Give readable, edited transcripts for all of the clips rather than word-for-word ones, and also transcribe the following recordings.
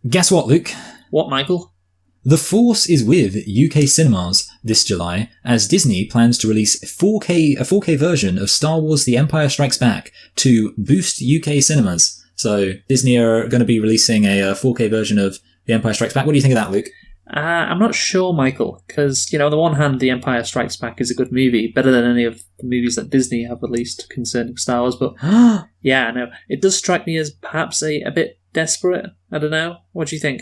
Guess what, Luke? What, Michael? The Force is with UK cinemas this July as Disney plans to release a 4K version of Star Wars The Empire Strikes Back to boost UK cinemas. So Disney are going to be releasing a 4K version of The Empire Strikes Back. What do you think of that, Luke? I'm not sure, Michael, because, on the one hand, The Empire Strikes Back is a good movie, better than any of the movies that Disney have released concerning Star Wars, but yeah, I know. It does strike me as perhaps a bit desperate. I don't know. What do you think?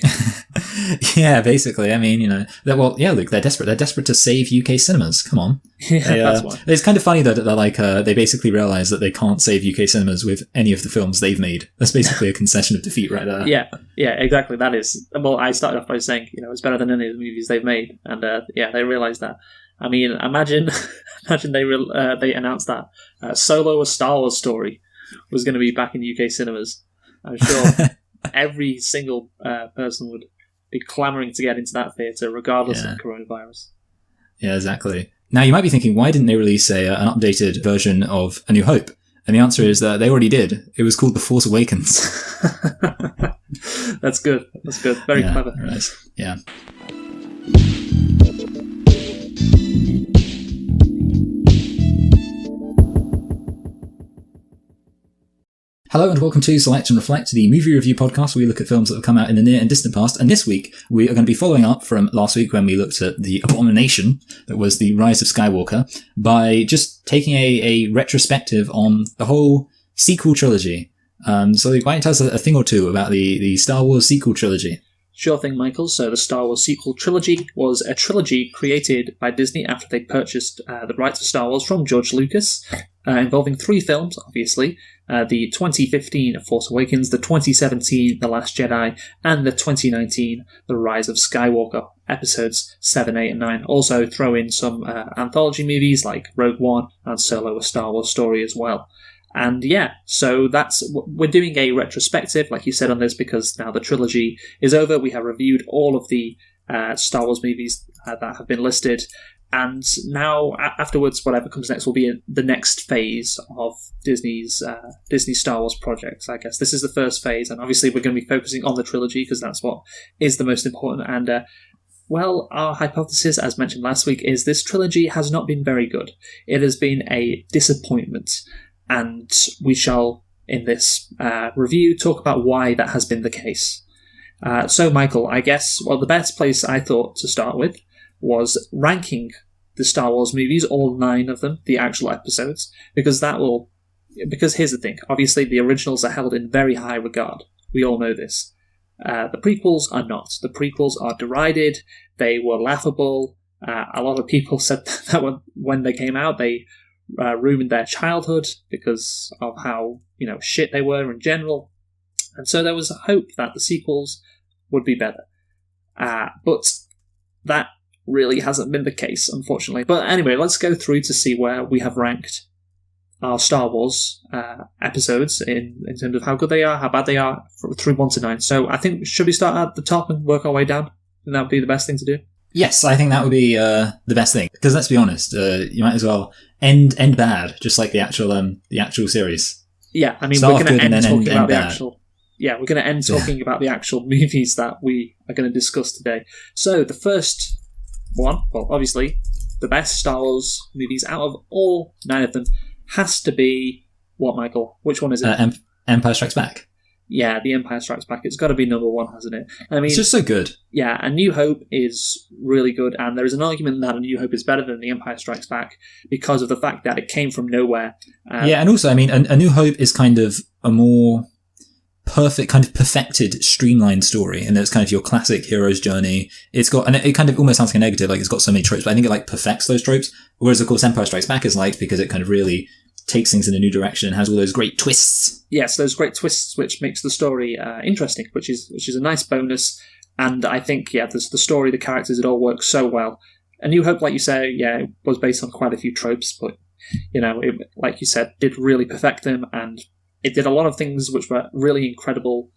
Yeah, basically. I mean, Luke, they're desperate. They're desperate to save UK cinemas. Come on. That's why. It's kind of funny that they basically realise that they can't save UK cinemas with any of the films they've made. That's basically a concession of defeat right there. Yeah, exactly. That is. Well, I started off by saying, it's better than any of the movies they've made, and they realised that. I mean, imagine they announced that Solo: A Star Wars Story was going to be back in UK cinemas. I'm sure every single person would be clamouring to get into that theatre, regardless of coronavirus. Yeah, exactly. Now, you might be thinking, why didn't they release an updated version of A New Hope? And the answer is that they already did. It was called The Force Awakens. That's good. Very clever. Right. Yeah. Hello and welcome to Select and Reflect, the movie review podcast where we look at films that have come out in the near and distant past. And this week, we are going to be following up from last week when we looked at the abomination that was The Rise of Skywalker by just taking a retrospective on the whole sequel trilogy. So why don't you tell us a thing or two about the Star Wars sequel trilogy? Sure thing, Michael. So the Star Wars sequel trilogy was a trilogy created by Disney after they purchased the rights for Star Wars from George Lucas, involving 3 films, obviously. The 2015 Force Awakens, the 2017 The Last Jedi, and the 2019 The Rise of Skywalker, episodes 7, 8, and 9. Also throw in some anthology movies like Rogue One and Solo: A Star Wars Story as well. And so we're doing a retrospective, like you said, on this because now the trilogy is over. We have reviewed all of the Star Wars movies that have been listed. And now, afterwards, whatever comes next will be the next phase of Disney's Star Wars projects, I guess. This is the first phase, and obviously we're going to be focusing on the trilogy because that's what is the most important. And, our hypothesis, as mentioned last week, is this trilogy has not been very good. It has been a disappointment. And we shall, in this review, talk about why that has been the case. So, Michael, I guess, the best place I thought to start with was ranking the Star Wars movies, all 9 of them, the actual episodes, because here's the thing, obviously the originals are held in very high regard. We all know this. The prequels are not. The prequels are derided, they were laughable. A lot of people said that when they came out, they ruined their childhood because of how shit they were in general, and so there was a hope that the sequels would be better, but that really hasn't been the case, unfortunately. But anyway, let's go through to see where we have ranked our Star Wars episodes in terms of how good they are, how bad they are, through 1 to 9. So I think, should we start at the top and work our way down? And that would be the best thing to do. Yes, I think that would be the best thing. Because let's be honest, you might as well end bad, just like the actual series. Yeah, I mean, Start we're going to end talking about the bad. actual. Yeah, we're going to end talking about the actual movies that we are going to discuss today. So the first one, well, obviously, the best Star Wars movies out of all 9 of them has to be what, Michael? Which one is it? Empire Strikes Back. Yeah, The Empire Strikes Back. It's got to be number 1, hasn't it? I mean, it's just so good. Yeah, A New Hope is really good, and there is an argument that A New Hope is better than The Empire Strikes Back because of the fact that it came from nowhere. And also, I mean, A New Hope is kind of a more perfect, kind of perfected, streamlined story, and it's kind of your classic hero's journey. It's got, and it kind of almost sounds like a negative, like it's got so many tropes, but I think it perfects those tropes. Whereas, of course, Empire Strikes Back is liked because it kind of really takes things in a new direction and has all those great twists. Yes, those great twists, which makes the story interesting, which is a nice bonus. And I think, the story, the characters, it all works so well. A New Hope, like you say, it was based on quite a few tropes, but it, like you said, did really perfect them, and it did a lot of things which were really incredible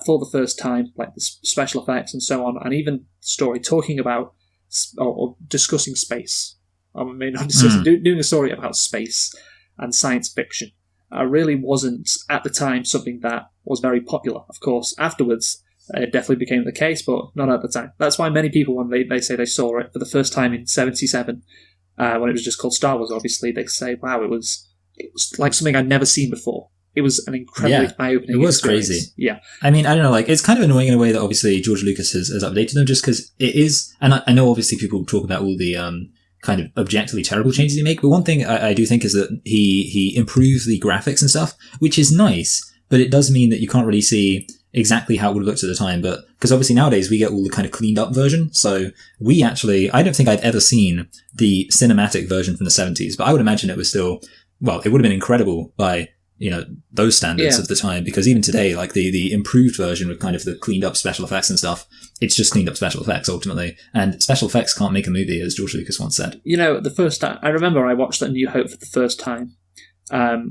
for the first time, like the special effects and so on, and even story talking about or discussing space. I mean, not discussing, doing a story about space and science fiction really wasn't, at the time, something that was very popular. Of course, afterwards, it definitely became the case, but not at the time. That's why many people, when they say they saw it for the first time in 77, when it was just called Star Wars, obviously, they say, wow, it was like something I'd never seen before. It was an incredibly eye-opening experience. It was crazy. Yeah. I mean, I don't know, like, it's kind of annoying in a way that obviously George Lucas has updated them, just because it is, and I know obviously people talk about all the kind of objectively terrible changes he make, but one thing I do think is that he improved the graphics and stuff, which is nice, but it does mean that you can't really see exactly how it would have looked at the time, but because obviously nowadays we get all the kind of cleaned up version, so we actually, I don't think I've ever seen the cinematic version from the 70s, but I would imagine it was still, well, it would have been incredible by, you know, those standards of the time, because even today, like the improved version with kind of the cleaned up special effects and stuff, it's just cleaned up special effects ultimately, and special effects can't make a movie, as George Lucas once said. You know, the first time, I remember I watched that New Hope for the first time,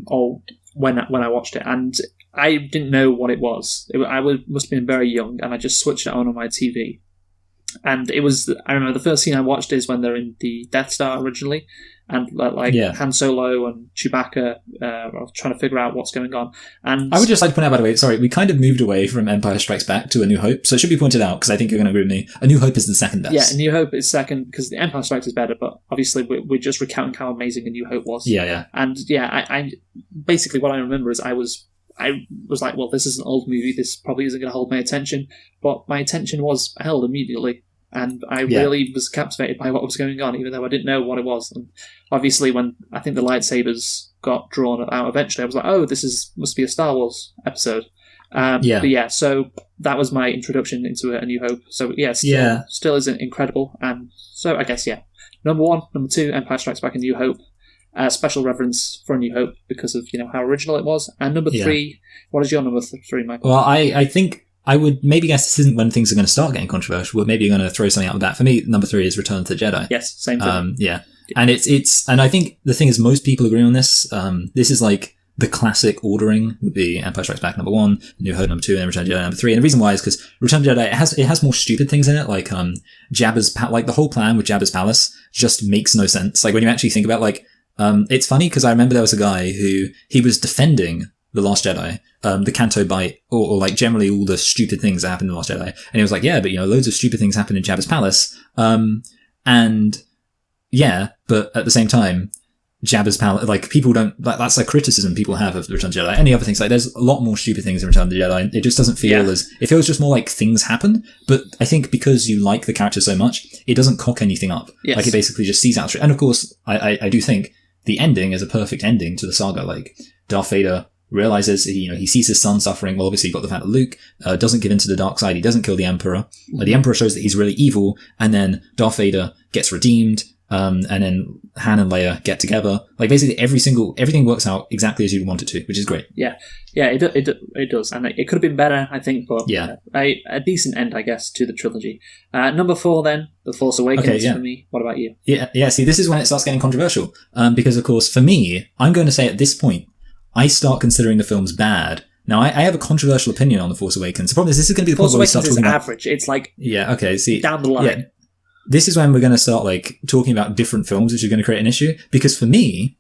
or when I watched it, and I didn't know what it was. Must have been very young, and I just switched it on my TV. And it was, I remember the first scene I watched is when they're in the Death Star originally, and Han Solo and Chewbacca are trying to figure out what's going on. And I would just like to point out, by the way, sorry, we kind of moved away from Empire Strikes Back to A New Hope, so it should be pointed out, because I think you're going to agree with me. A New Hope is the second best. Yeah, A New Hope is second, because the Empire Strikes is better, but obviously we're just recounting how amazing A New Hope was. Yeah. And I basically what I remember is I was like, well, this is an old movie, this probably isn't going to hold my attention, but my attention was held immediately, and I really was captivated by what was going on, even though I didn't know what it was. And obviously when I think the lightsabers got drawn out eventually, I was like, oh, must be a Star Wars episode. But yeah, so that was my introduction into A New Hope. So still is incredible. And so I guess, number 1, number 2, Empire Strikes Back and New Hope. Special reference for A New Hope because of, how original it was. And number 3, what is your number 3, Michael? Well, I think I would maybe guess this isn't when things are going to start getting controversial, but maybe you're going to throw something out with that. For me, number 3 is Return of the Jedi. Yes, same thing. And it's and I think the thing is most people agree on this. This is like the classic ordering would be Empire Strikes Back number 1, New Hope number 2, and then Return of the Jedi number 3. And the reason why is because Return of the Jedi, it has more stupid things in it, like Jabba's like the whole plan with Jabba's palace just makes no sense. Like when you actually think about it's funny because I remember there was a guy who he was defending The Last Jedi, the Canto Bight, or like generally all the stupid things that happened in The Last Jedi. And he was like, yeah, but loads of stupid things happen in Jabba's palace. But at the same time, Jabba's palace, like people don't, that's a criticism people have of Return of the Jedi. Any other things, like there's a lot more stupid things in Return of the Jedi. It just doesn't feel it feels just more like things happen. But I think because you like the character so much, it doesn't cock anything up. Yes. Like it basically just sees out straight. And of course, I do think the ending is a perfect ending to the saga. Like Darth Vader realizes, he sees his son suffering. Well, obviously you've got the fact that Luke doesn't give in to the dark side. He doesn't kill the Emperor. The Emperor shows that he's really evil, and then Darth Vader gets redeemed, and then Han and Leia get together. Like basically everything works out exactly as you'd want it to, which is great. Yeah, it does, and it could have been better, I think, but a decent end, I guess, to the trilogy. Number 4, then, The Force Awakens for me. What about you? Yeah. See, this is when it starts getting controversial, because of course, for me, I'm going to say at this point, I start considering the films bad. Now, I have a controversial opinion on The Force Awakens. The problem is this is going to be the point where we start talking about... average. It's like... Yeah, okay, see... Down the line. Yeah. This is when we're going to start talking about different films, which are going to create an issue. Because for me,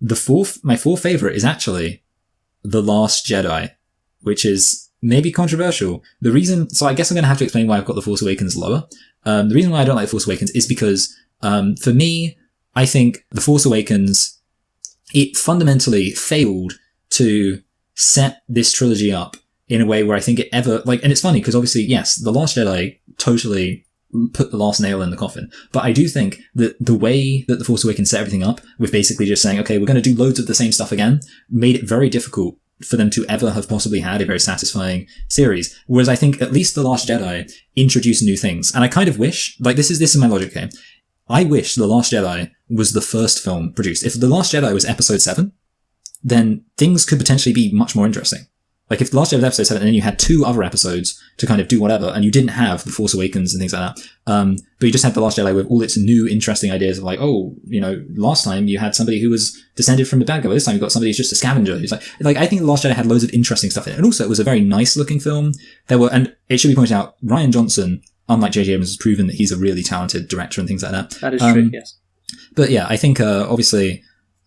my fourth favorite is actually The Last Jedi, which is maybe controversial. So I guess I'm going to have to explain why I've got The Force Awakens lower. The reason why I don't like The Force Awakens is because, for me, I think The Force Awakens, it fundamentally failed to set this trilogy up in a way where I think it ever, and it's funny because obviously, yes, The Last Jedi totally put the last nail in the coffin. But I do think that the way that The Force Awakens set everything up with basically just saying, okay, we're going to do loads of the same stuff again, made it very difficult for them to ever have possibly had a very satisfying series. Whereas I think at least The Last Jedi introduced new things. And I kind of wish, this is my logic here. I wish The Last Jedi was the first film produced. If The Last Jedi was episode 7, then things could potentially be much more interesting. Like if The Last Jedi was episode 7 and then you had 2 other episodes to kind of do whatever, and you didn't have The Force Awakens and things like that, but you just had The Last Jedi with all its new interesting ideas of last time you had somebody who was descended from the bad guy, but this time you've got somebody who's just a scavenger. Who's like I think The Last Jedi had loads of interesting stuff in it. And also it was a very nice looking film. And it should be pointed out, Rian Johnson, unlike J.J. Abrams, has proven that he's a really talented director and things like that. That is true, yes. But yeah, I think, obviously,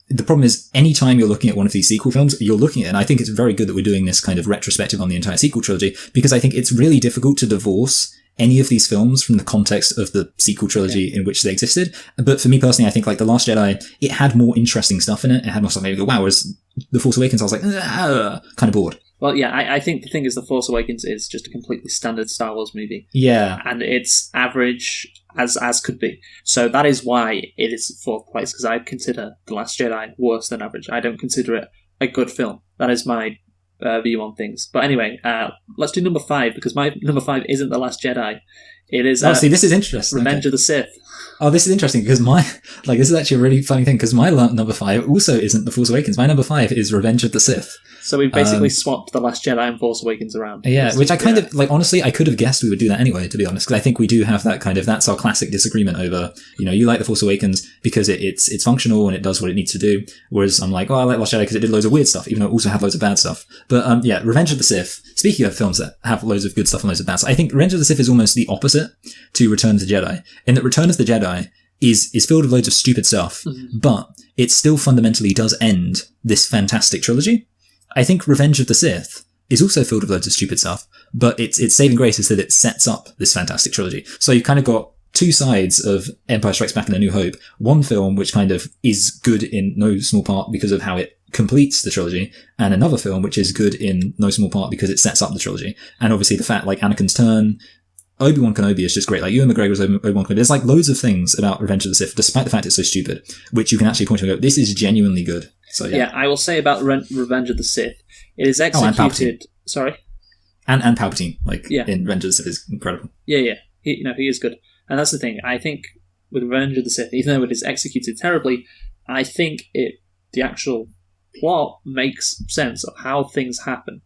the problem is, anytime you're looking at one of these sequel films, you're looking at it, and I think it's very good that we're doing this kind of retrospective on the entire sequel trilogy, because I think it's really difficult to divorce any of these films from the context of the sequel trilogy in which they existed. But for me personally, I think like The Last Jedi, it had more interesting stuff in it. It had more stuff that you go, wow, whereas The Force Awakens, I was like, kind of bored. Well, yeah, I think the thing is The Force Awakens is just a completely standard Star Wars movie. Yeah. And it's average as could be. So that is why it is fourth place, because I consider The Last Jedi worse than average. I don't consider it a good film. That is my view on things. But anyway, let's do number 5, because my number 5 isn't The Last Jedi. It is... see, this is interesting. Revenge of the Sith. Oh, this is interesting, because this is actually a really funny thing, because my number 5 also isn't The Force Awakens. My number 5 is Revenge of the Sith. So we've basically swapped The Last Jedi and Force Awakens around. Yeah, which I kind of, honestly, I could have guessed we would do that anyway, to be honest, because I think we do have that that's our classic disagreement over, you like The Force Awakens because it's functional and it does what it needs to do, whereas I'm like, I like Last Jedi because it did loads of weird stuff, even though it also had loads of bad stuff. But, Revenge of the Sith, speaking of films that have loads of good stuff and loads of bad stuff, I think Revenge of the Sith is almost the opposite to Return of the Jedi, in that Return of the Jedi is filled with loads of stupid stuff, but it still fundamentally does end this fantastic trilogy. I think Revenge of the Sith is also filled with loads of stupid stuff, but its saving grace is that it sets up this fantastic trilogy. So you've kind of got two sides of Empire Strikes Back and A New Hope. One film which kind of is good in no small part because of how it completes the trilogy, and another film which is good in no small part because it sets up the trilogy. And obviously the fact, like Anakin's turn, Obi-Wan Kenobi is just great. Like Ewan McGregor's Obi-Wan Kenobi. There's like loads of things about Revenge of the Sith, despite the fact it's so stupid, which you can actually point to and go, this is genuinely good. So yeah, I will say about Revenge of the Sith, it is executed. Sorry, and Palpatine, in Revenge of the Sith, is incredible. Yeah. He is good, and that's the thing. I think with Revenge of the Sith, even though it is executed terribly, I think the actual plot makes sense of how things happen.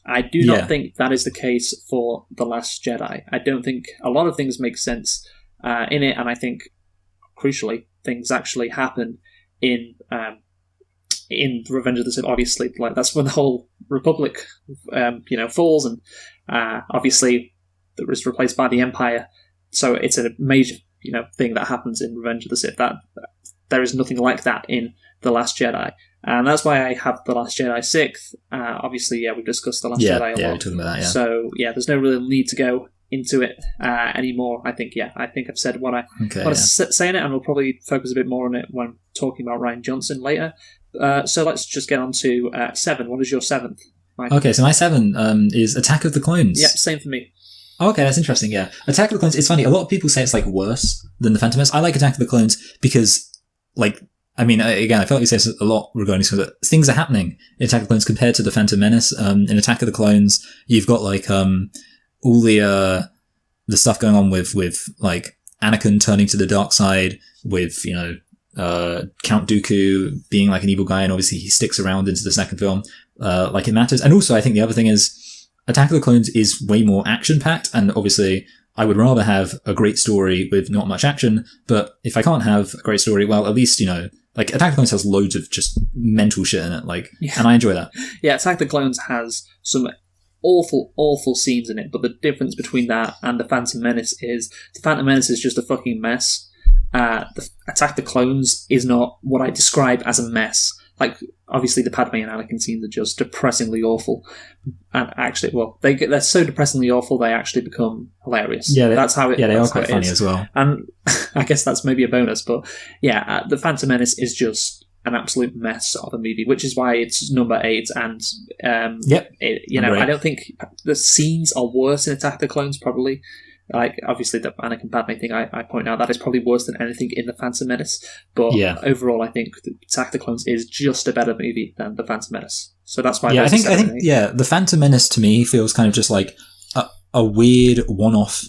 I do not think that is the case for The Last Jedi. I don't think a lot of things make sense in it, and I think, crucially, things actually happen in Revenge of the Sith. Obviously, that's when the whole Republic, falls, and obviously that was replaced by the Empire. So it's a major, thing that happens in Revenge of the Sith. That there is nothing like that in The Last Jedi. And that's why I have The Last Jedi 6th. Obviously, we've discussed The Last Jedi a lot. Yeah, we're talking about that, So, there's no real need to go into it anymore. I think I've said what I say in it, and we'll probably focus a bit more on it when talking about Rian Johnson later. So let's just get on to 7. What is your 7th, Mike? Okay, so my 7 is Attack of the Clones. Yep, same for me. Okay, that's interesting, yeah. Attack of the Clones, it's funny, a lot of people say it's worse than The Phantom Menace. I like Attack of the Clones because, again, I feel like we say this a lot regarding things are happening in Attack of the Clones compared to The Phantom Menace. In Attack of the Clones, you've got all the stuff going on with Anakin turning to the dark side, with Count Dooku being an evil guy, and obviously he sticks around into the second film. It matters. And also, I think the other thing is Attack of the Clones is way more action packed, and obviously I would rather have a great story with not much action. But if I can't have a great story, well, at least Attack of the Clones has loads of just mental shit in it, and I enjoy that. Yeah, Attack of the Clones has some awful scenes in it, but the difference between that and The Phantom Menace is The Phantom Menace is just a fucking mess. Attack of the Clones is not what I describe as a mess. Obviously the Padme and Anakin scenes are just depressingly awful. And actually, they're so depressingly awful they actually become hilarious. Yeah, that's how it. Yeah, they are quite funny as well. And I guess that's maybe a bonus, but The Phantom Menace is just an absolute mess of a movie, which is why it's number 8. And I don't think the scenes are worse in Attack of the Clones. Probably, obviously the Anakin Padme thing I point out, that is probably worse than anything in The Phantom Menace. But overall, I think Attack of the Clones is just a better movie than The Phantom Menace. So that's why. I think The Phantom Menace to me feels kind of just like a weird one-off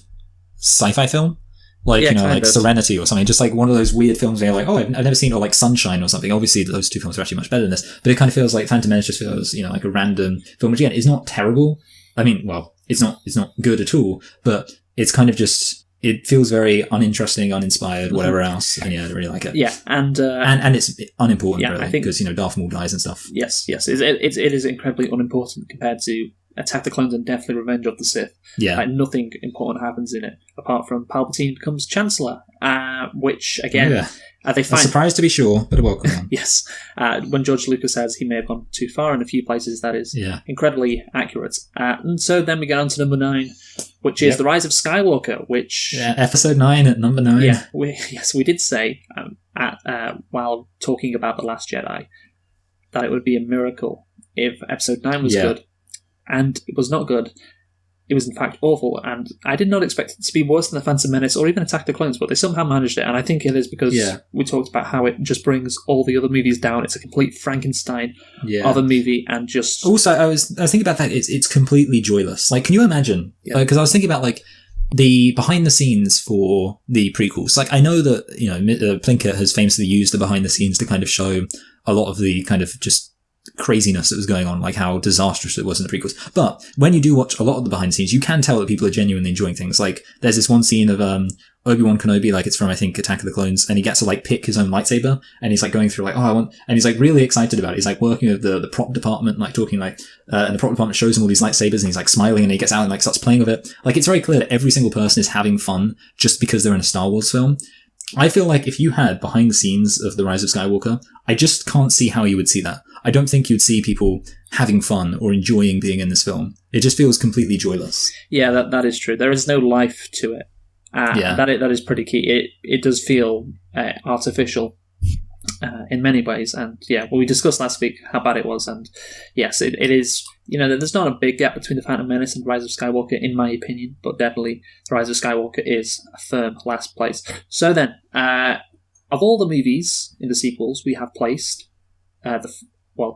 sci-fi film. Serenity or something, just one of those weird films where you're I've never seen, or Sunshine or something. Obviously those two films are actually much better than this, but it kind of feels like Phantom Menace just feels, like a random film, which again is not terrible. I mean, well, it's not good at all, but it's kind of just, it feels very uninteresting, uninspired, whatever else, and I don't really like it. Yeah, and it's unimportant, really, because Darth Maul dies and stuff. Yes, it is incredibly unimportant compared to Attack the Clones and definitely Revenge of the Sith. Yeah. Like, nothing important happens in it apart from Palpatine becomes Chancellor, which again they find a surprise to be sure, but a welcome one. Yes, when George Lucas says he may have gone too far in a few places, that is incredibly accurate. And so then we get on to number 9, which is The Rise of Skywalker, which episode 9 at number 9. Yeah, we did say while talking about The Last Jedi that it would be a miracle if episode 9 was good. And it was not good. It was in fact awful, and I did not expect it to be worse than The Phantom Menace or even Attack the Clones, but they somehow managed it, and I think it is because we talked about how it just brings all the other movies down. It's a complete Frankenstein of a movie, and just... Also, I was thinking about that, it's completely joyless. Like, can you imagine? Because I was thinking about, like, the behind the scenes for the prequels. Like, I know that, Plinkett has famously used the behind the scenes to kind of show a lot of the kind of just craziness that was going on, like how disastrous it was in the prequels. But when you do watch a lot of the behind the scenes, you can tell that people are genuinely enjoying things. Like, there's this one scene of Obi-Wan Kenobi, like it's from, I think, Attack of the Clones, and he gets to like pick his own lightsaber, and he's like going through like, and he's like really excited about it. He's like working with the prop department, like talking like, and the prop department shows him all these lightsabers, and he's like smiling, and he gets out and like starts playing with it. Like, it's very clear that every single person is having fun just because they're in a Star Wars film. I feel like if you had behind the scenes of The Rise of Skywalker, I just can't see how you would see that. I don't think you'd see people having fun or enjoying being in this film. It just feels completely joyless. Yeah, that is true. There is no life to it. That is pretty key. It does feel artificial in many ways. And we discussed last week how bad it was. And yes, it is. There's not a big gap between The Phantom Menace and Rise of Skywalker, in my opinion, but definitely The Rise of Skywalker is a firm last place. So then, of all the movies in the sequels, we have placed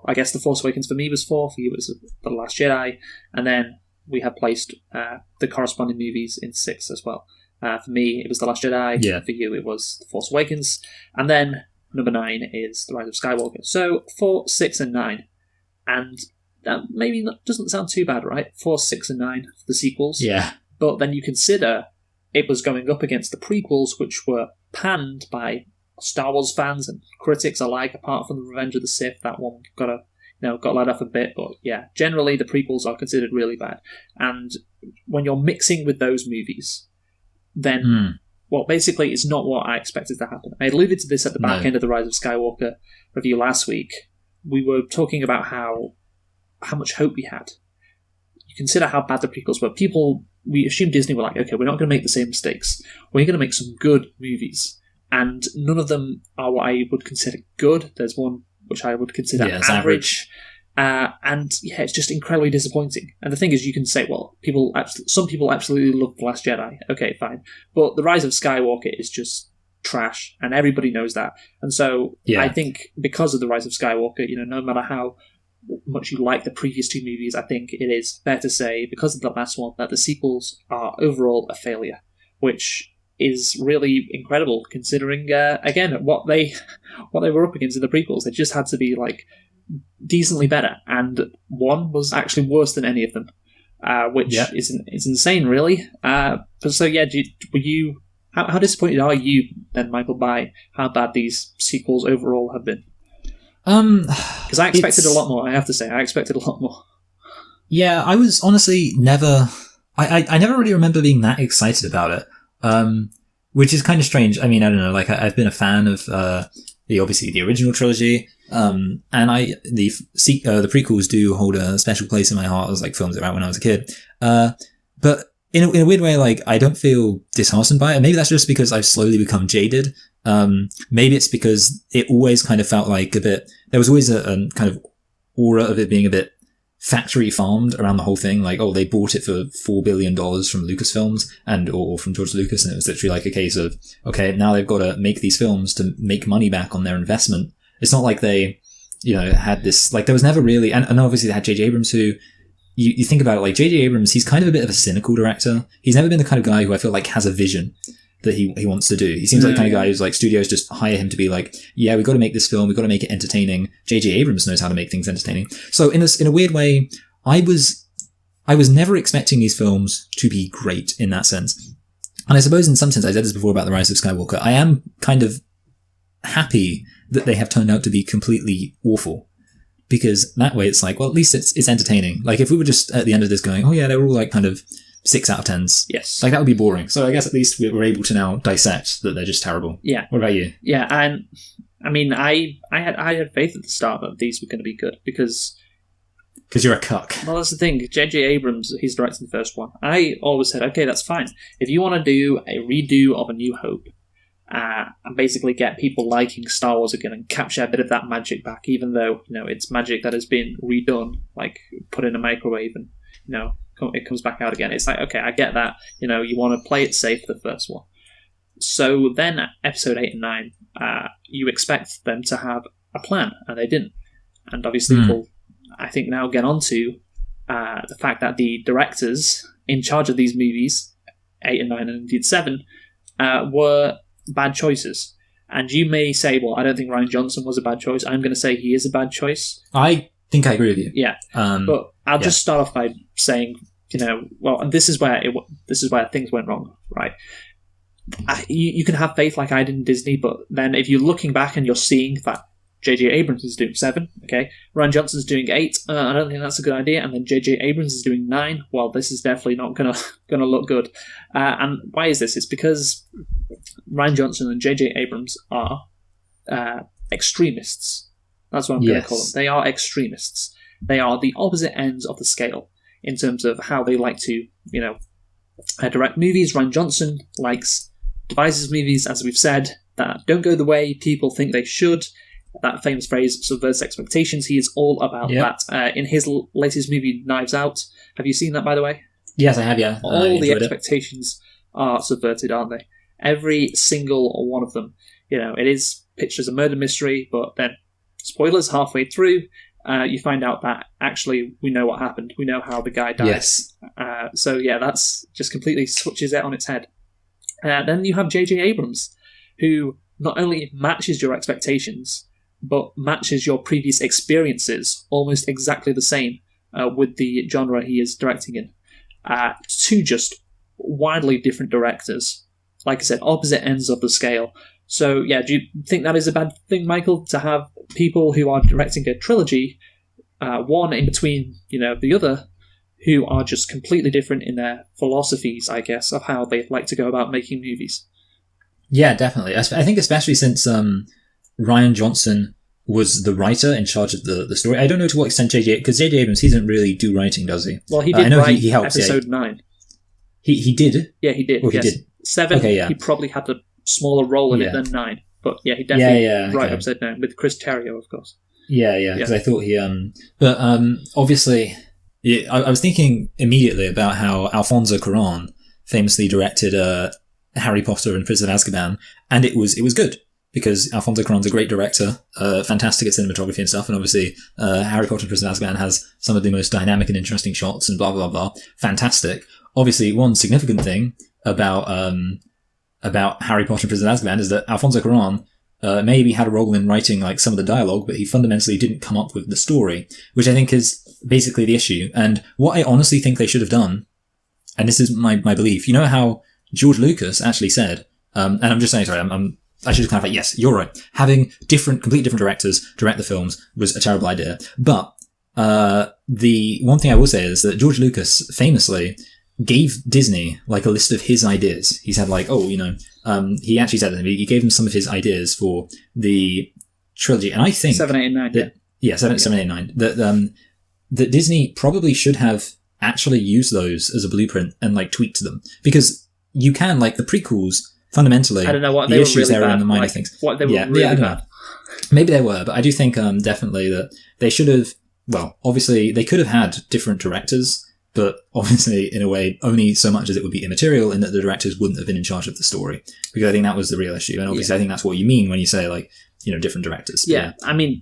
I guess The Force Awakens for me was 4, for you it was The Last Jedi, and then we have placed the corresponding movies in 6 as well. For me, it was The Last Jedi, for you it was The Force Awakens, and then number 9 is The Rise of Skywalker. So 4, 6, and 9. And that maybe doesn't sound too bad, right? 4, 6, and 9 for the sequels. Yeah. But then you consider it was going up against the prequels, which were panned by Star Wars fans and critics alike, apart from the Revenge of the Sith. That one got let off a bit, but generally the prequels are considered really bad. And when you're mixing with those movies, then basically it's not what I expected to happen. I alluded to this at the back end of the Rise of Skywalker review last week. We were talking about how much hope we had. You consider how bad the prequels were. We assumed Disney were like, okay, we're not going to make the same mistakes. We're going to make some good movies. And none of them are what I would consider good. There's one which I would consider average. It's just incredibly disappointing. And the thing is, you can say, well, some people absolutely love The Last Jedi. Okay, fine. But The Rise of Skywalker is just trash, and everybody knows that. And so I think because of The Rise of Skywalker, no matter how much you like the previous 2 movies, I think it is fair to say, because of the last one, that the sequels are overall a failure, which is really incredible considering, again, what they were up against in the prequels. They just had to be like decently better, and one was actually worse than any of them, which is insane, really. But so were you? How disappointed are you then, Michael, by how bad these sequels overall have been? Because I expected a lot more. I have to say, I expected a lot more. Yeah, I was honestly never. I never really remember being that excited about it. Which is kind of strange. I mean, I don't know, like I've been a fan of, obviously the original trilogy, and the prequels do hold a special place in my heart as like films that were out when I was a kid. But in a weird way, like I don't feel disheartened by it. Maybe that's just because I've slowly become jaded. Maybe it's because it always kind of felt like there was always a kind of aura of it being a bit factory farmed around the whole thing. Like, they bought it for $4 billion from Lucasfilms or from George Lucas. And it was literally like a case of, okay, now they've got to make these films to make money back on their investment. It's not like they, had this, like there was never really, and obviously they had J.J. Abrams who, you think about it, like J.J. Abrams, he's kind of a bit of a cynical director. He's never been the kind of guy who I feel like has a vision that he wants to do. He seems like the kind of guy who's like, studios just hire him to be like, we've got to make this film, we've got to make it entertaining. J.J. Abrams knows how to make things entertaining. So in a weird way, I was never expecting these films to be great in that sense. And I suppose in some sense, I said this before about The Rise of Skywalker, I am kind of happy that they have turned out to be completely awful. because that way it's like, well, at least it's entertaining. Like if we were just at the end of this going, oh yeah, they were all like kind of 6 out of 10s. Yes. Like that would be boring. So I guess at least we're able to now dissect that they're just terrible. Yeah. What about you? Yeah, and I mean, I had faith at the start that these were going to be good because you're a cuck. Well, that's the thing. J.J. Abrams, he's directing the first one. I always said, okay, that's fine. If you want to do a redo of A New Hope and basically get people liking Star Wars again and capture a bit of that magic back, even though it's magic that has been redone, like put in a microwave and it comes back out again. It's like, okay, I get that. You want to play it safe for the first one. So then episode 8 and 9, you expect them to have a plan, and they didn't. And obviously we'll, I think, now get on to the fact that the directors in charge of these movies, 8 and 9 and indeed 7, were bad choices. And you may say, well, I don't think Rian Johnson was a bad choice. I'm going to say he is a bad choice. I think I agree with you. Yeah. But I'll just start off by saying, well, this is where things went wrong, right? You can have faith like I did in Disney, but then if you're looking back and you're seeing that J.J. Abrams is doing 7, okay, Rian Johnson's doing 8, I don't think that's a good idea, and then J.J. Abrams is doing 9, well, this is definitely not gonna look good. And why is this? It's because Rian Johnson and J.J. Abrams are extremists. That's what I'm going to call them. They are extremists. They are the opposite ends of the scale in terms of how they like to, direct movies. Rian Johnson devises movies, as we've said, that don't go the way people think they should. That famous phrase, subverts expectations. He is all about that. In his latest movie, Knives Out, have you seen that, by the way? Yes, I have, yeah. All the expectations are subverted, aren't they? Every single one of them. It is pitched as a murder mystery, but then, spoilers, halfway through, you find out that actually we know what happened. We know how the guy died. Yes. So yeah, that's just completely switches it on its head. Then you have J.J. Abrams, who not only matches your expectations, but matches your previous experiences almost exactly the same with the genre he is directing in. Two just widely different directors. Like I said, opposite ends of the scale. So, yeah, do you think that is a bad thing, Michael, to have people who are directing a trilogy, one in between, the other, who are just completely different in their philosophies, I guess, of how they like to go about making movies? Yeah, definitely. I think especially since Rian Johnson was the writer in charge of the story. I don't know to what extent because J.J. Abrams, he doesn't really do writing, does he? Well, he did write he helps, episode 9. He did? Yeah, he did. Oh, yes. He did. 7, he probably had a smaller role in it than 9. But yeah, he definitely wrote episode 9 with Chris Terrio, of course. Yeah, because I thought he... But obviously, I was thinking immediately about how Alfonso Cuarón famously directed Harry Potter and Prisoner of Azkaban, and it was good. Because Alfonso Cuarón's a great director, fantastic at cinematography and stuff, and obviously Harry Potter and Prisoner of Azkaban has some of the most dynamic and interesting shots and blah, blah, blah. Fantastic. Obviously, one significant thing about Harry Potter and Prisoner of Azkaban is that Alfonso Cuarón maybe had a role in writing some of the dialogue, but he fundamentally didn't come up with the story, which I think is basically the issue. And what I honestly think they should have done, and this is my belief, how George Lucas actually said, and I'm just saying, sorry, I should just clarify, yes, you're right. Having completely different directors direct the films was a terrible idea. But the one thing I will say is that George Lucas famously gave Disney a list of his ideas. He said he actually said that he gave them some of his ideas for the trilogy. And I think 7, 8, and 9. Yeah, 7, 8, and 9. That Disney probably should have actually used those as a blueprint and tweaked them. Because you can, the prequels, fundamentally, I don't know what the they issues were really there bad. are in the minor things. What they were really bad. Maybe they were, but I do think definitely that they should have. Well, obviously they could have had different directors, but obviously in a way only so much as it would be immaterial, in that the directors wouldn't have been in charge of the story. Because I think that was the real issue, and obviously I think that's what you mean when you say different directors. Yeah, I mean,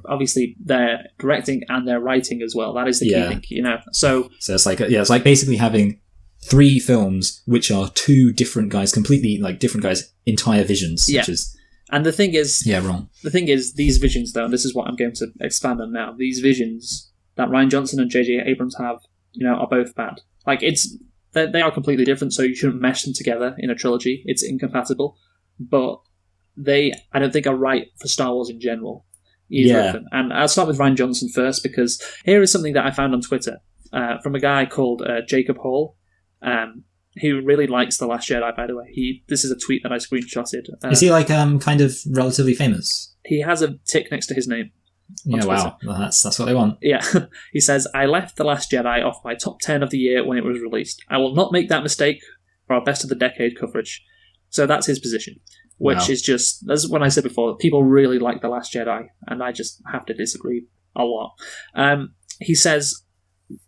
obviously they're directing and they're writing as well. That is the key thing, So it's it's like basically having 3 films which are 2 different guys, completely different guys' entire visions. Yeah. Which is, and the thing is... Yeah, wrong. The thing is, these visions, though, and this is what I'm going to expand on now, these visions that Rian Johnson and J.J. Abrams have, are both bad. They are completely different, so you shouldn't mesh them together in a trilogy. It's incompatible. But I don't think are right for Star Wars in general. He's wrote them. And I'll start with Rian Johnson first, because here is something that I found on Twitter from a guy called Jacob Hall, who really likes The Last Jedi, by the way. This is a tweet that I screenshotted. Is he kind of relatively famous? He has a tick next to his name. Yeah, wow. Well, that's what they want. Yeah. He says, I left The Last Jedi off my top 10 of the year when it was released. I will not make that mistake for our best of the decade coverage. So that's his position, which is just, as when I said before, people really like The Last Jedi, and I just have to disagree a lot. He says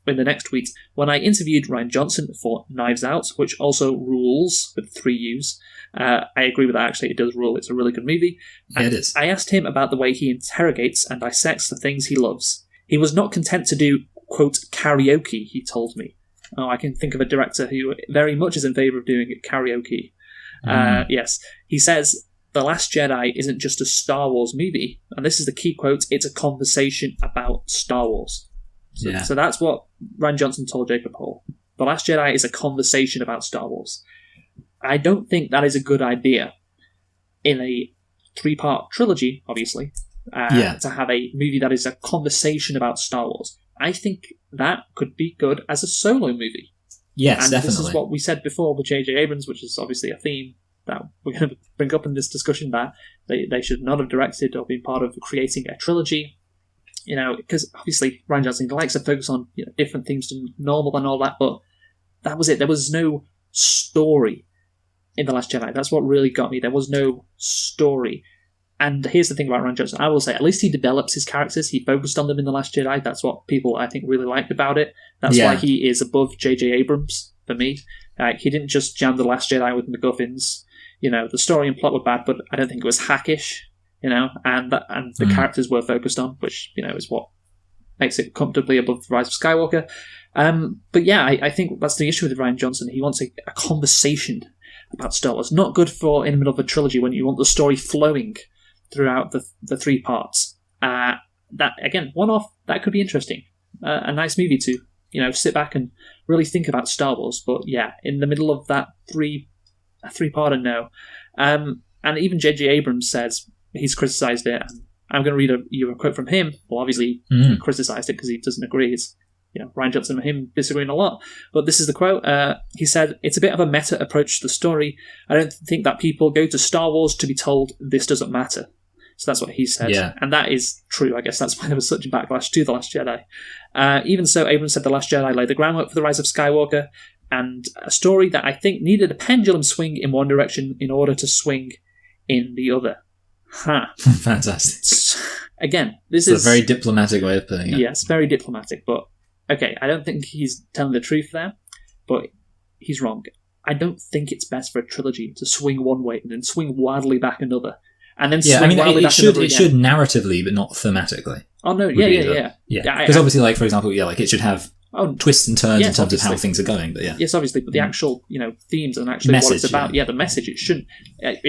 in the next tweet, when I interviewed Rian Johnson for Knives Out, which also rules with 3 U's, I agree with that, actually. It does rule. It's a really good movie. Yeah, it is. I asked him about the way he interrogates and dissects the things he loves. He was not content to do, quote, karaoke, he told me. Oh, I can think of a director who very much is in favour of doing karaoke. Yes. He says, The Last Jedi isn't just a Star Wars movie, and this is the key quote, it's a conversation about Star Wars. So that's what Rian Johnson told Jacob Hall. The Last Jedi is a conversation about Star Wars. I don't think that is a good idea in a 3-part trilogy, obviously, to have a movie that is a conversation about Star Wars. I think that could be good as a solo movie. Yes, and definitely. This is what we said before with J.J. Abrams, which is obviously a theme that we're going to bring up in this discussion, that they should not have directed or been part of creating a trilogy. Because obviously Rian Johnson likes to focus on different themes than normal and all that, but that was it. There was no story in The Last Jedi. That's what really got me. There was no story. And here's the thing about Rian Johnson. I will say, at least he develops his characters. He focused on them in The Last Jedi. That's what people, I think, really liked about it. That's why he is above J.J. Abrams, for me. He didn't just jam The Last Jedi with MacGuffins. The story and plot were bad, but I don't think it was hackish. And the characters were focused on, which, is what makes it comfortably above Rise of Skywalker. But yeah, I think that's the issue with Rian Johnson. He wants a conversation about Star Wars. Not good for in the middle of a trilogy when you want the story flowing throughout the 3 parts. That, again, one-off, that could be interesting. A nice movie to, sit back and really think about Star Wars. But yeah, in the middle of that 3-parter, no. And even J.J. Abrams says he's criticised it. And I'm going to read you a quote from him. Well, obviously, he criticised it because he doesn't agree. It's, Rian Johnson and him disagreeing a lot. But this is the quote. He said, it's a bit of a meta approach to the story. I don't think that people go to Star Wars to be told this doesn't matter. So that's what he said. Yeah. And that is true. I guess that's why there was such a backlash to The Last Jedi. Even so, Abrams said The Last Jedi laid the groundwork for the Rise of Skywalker, and a story that I think needed a pendulum swing in one direction in order to swing in the other. Fantastic. Again, this is a very diplomatic way of putting it. Yes, very diplomatic. But, okay, I don't think he's telling the truth there, but he's wrong. I don't think it's best for a trilogy to swing one way and then swing wildly back another. And then it should narratively, but not thematically. Oh no, yeah. Because obviously, like for example, it should have twists and turns in terms of how things are going. But yes, obviously, but the actual themes and actually what it's about, the message, it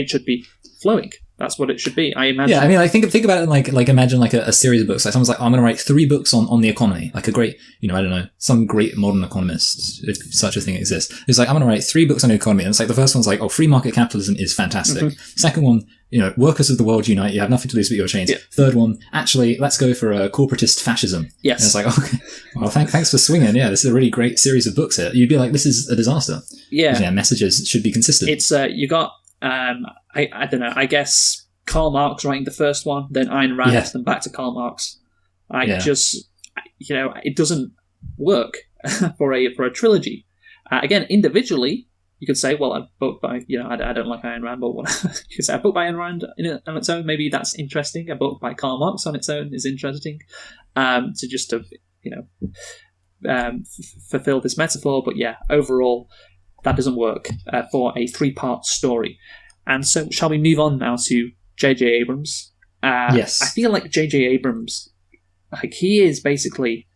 should be flowing. That's what it should be, I imagine. Yeah, I mean, I think about it like imagine like a series of books. Like someone's like, I'm going to write 3 books on the economy. Like a great, I don't know, some great modern economist, if such a thing exists. It's like, I'm going to write 3 books on the economy. And it's like, the first one's like, free market capitalism is fantastic. Mm-hmm. Second one, workers of the world unite. You have nothing to lose but your chains. Yeah. Third one, actually, let's go for a corporatist fascism. Yes. And it's like, okay, well, thanks for swinging. Yeah, this is a really great series of books here. You'd be like, this is a disaster. Yeah. Messages should be consistent. It's, you got, I don't know, I guess Karl Marx writing the first one, then Ayn Rand, then back to Karl Marx. It doesn't work for a trilogy. Again, individually, you could say, well, a book by, I don't like Ayn Rand, but you could say a book by Ayn Rand on its own, maybe that's interesting. A book by Karl Marx on its own is interesting. Fulfill this metaphor, but yeah, overall, that doesn't work for a 3-part story. And so, shall we move on now to J.J. Abrams? Yes. I feel like J.J. Abrams, he is basically...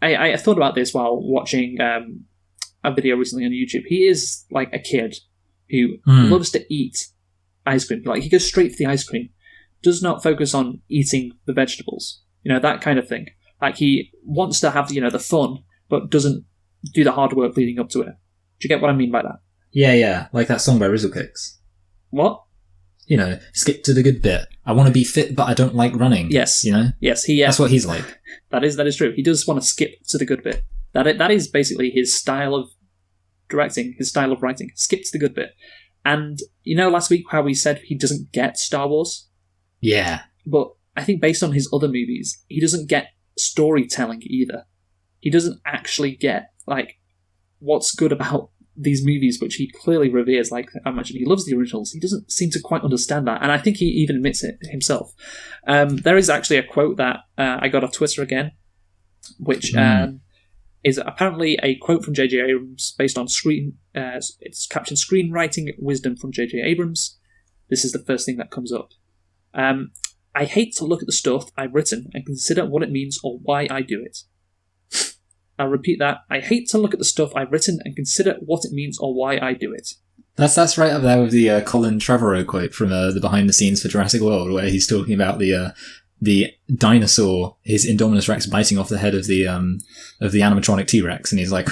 I thought about this while watching a video recently on YouTube. He is like a kid who loves to eat ice cream. Like, he goes straight for the ice cream. Does not focus on eating the vegetables. that kind of thing. Like, he wants to have, the fun, but doesn't do the hard work leading up to it. Do you get what I mean by that? Yeah. Like that song by Rizzlecakes. What? Skip to the good bit. I want to be fit, but I don't like running. Yes. You know? Yes, That's what he's like. That is true. He does want to skip to the good bit. That is basically his style of directing, his style of writing. Skip to the good bit. And last week how we said he doesn't get Star Wars? Yeah. But I think based on his other movies, he doesn't get storytelling either. He doesn't actually get, what's good about these movies, which he clearly reveres. Like I mentioned, he loves the originals. He doesn't seem to quite understand that, and I think he even admits it himself. There is actually a quote that I got off Twitter again, which is apparently a quote from J.J. Abrams based on it's captioned "Screenwriting Wisdom from J.J. Abrams." This is the first thing that comes up. I hate to look at the stuff I've written and consider what it means or why I do it. I'll repeat that. I hate to look at the stuff I've written and consider what it means or why I do it. That's right up there with the Colin Trevorrow quote from the behind the scenes for Jurassic World, where he's talking about the dinosaur, his Indominus Rex, biting off the head of the animatronic T-Rex, and he's like,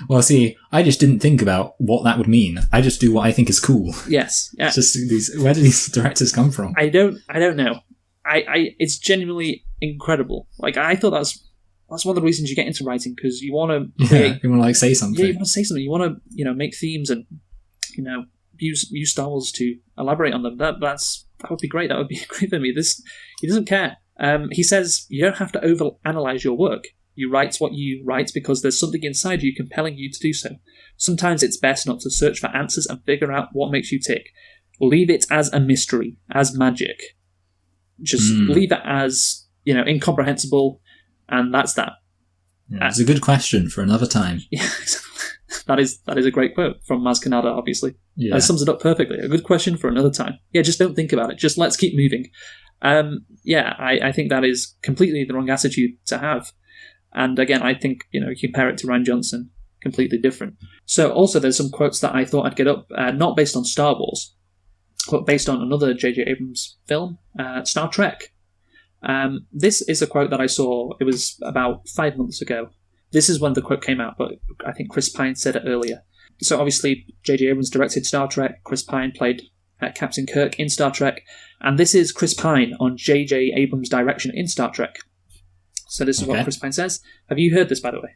"Well, see, I just didn't think about what that would mean. I just do what I think is cool." Yes. Yeah. It's just where do these directors come from? I don't know. It's genuinely incredible. I thought that's one of the reasons you get into writing, because you want to you want to say something. Yeah, you want to say something. You want to make themes and use Star Wars to elaborate on them. That would be great. That would be great for me. He doesn't care. He says you don't have to overanalyze your work. You write what you write because there's something inside you compelling you to do so. Sometimes it's best not to search for answers and figure out what makes you tick. Leave it as a mystery, as magic. Just leave it as incomprehensible. And that's that. Yeah, it's a good question for another time. Yeah, that is a great quote from Maz Kanata, obviously. Yeah. That sums it up perfectly. A good question for another time. Yeah, just don't think about it. Just let's keep moving. I think that is completely the wrong attitude to have. And again, I think, compare it to Rian Johnson, completely different. So also there's some quotes that I thought I'd get up, not based on Star Wars, but based on another J.J. Abrams film, Star Trek. This is a quote that I saw. It was about 5 months ago. This is when the quote came out, but I think Chris Pine said it earlier. So obviously, J.J. Abrams directed Star Trek. Chris Pine played Captain Kirk in Star Trek. And this is Chris Pine on J.J. Abrams' direction in Star Trek. So this is what Chris Pine says. Have you heard this, by the way?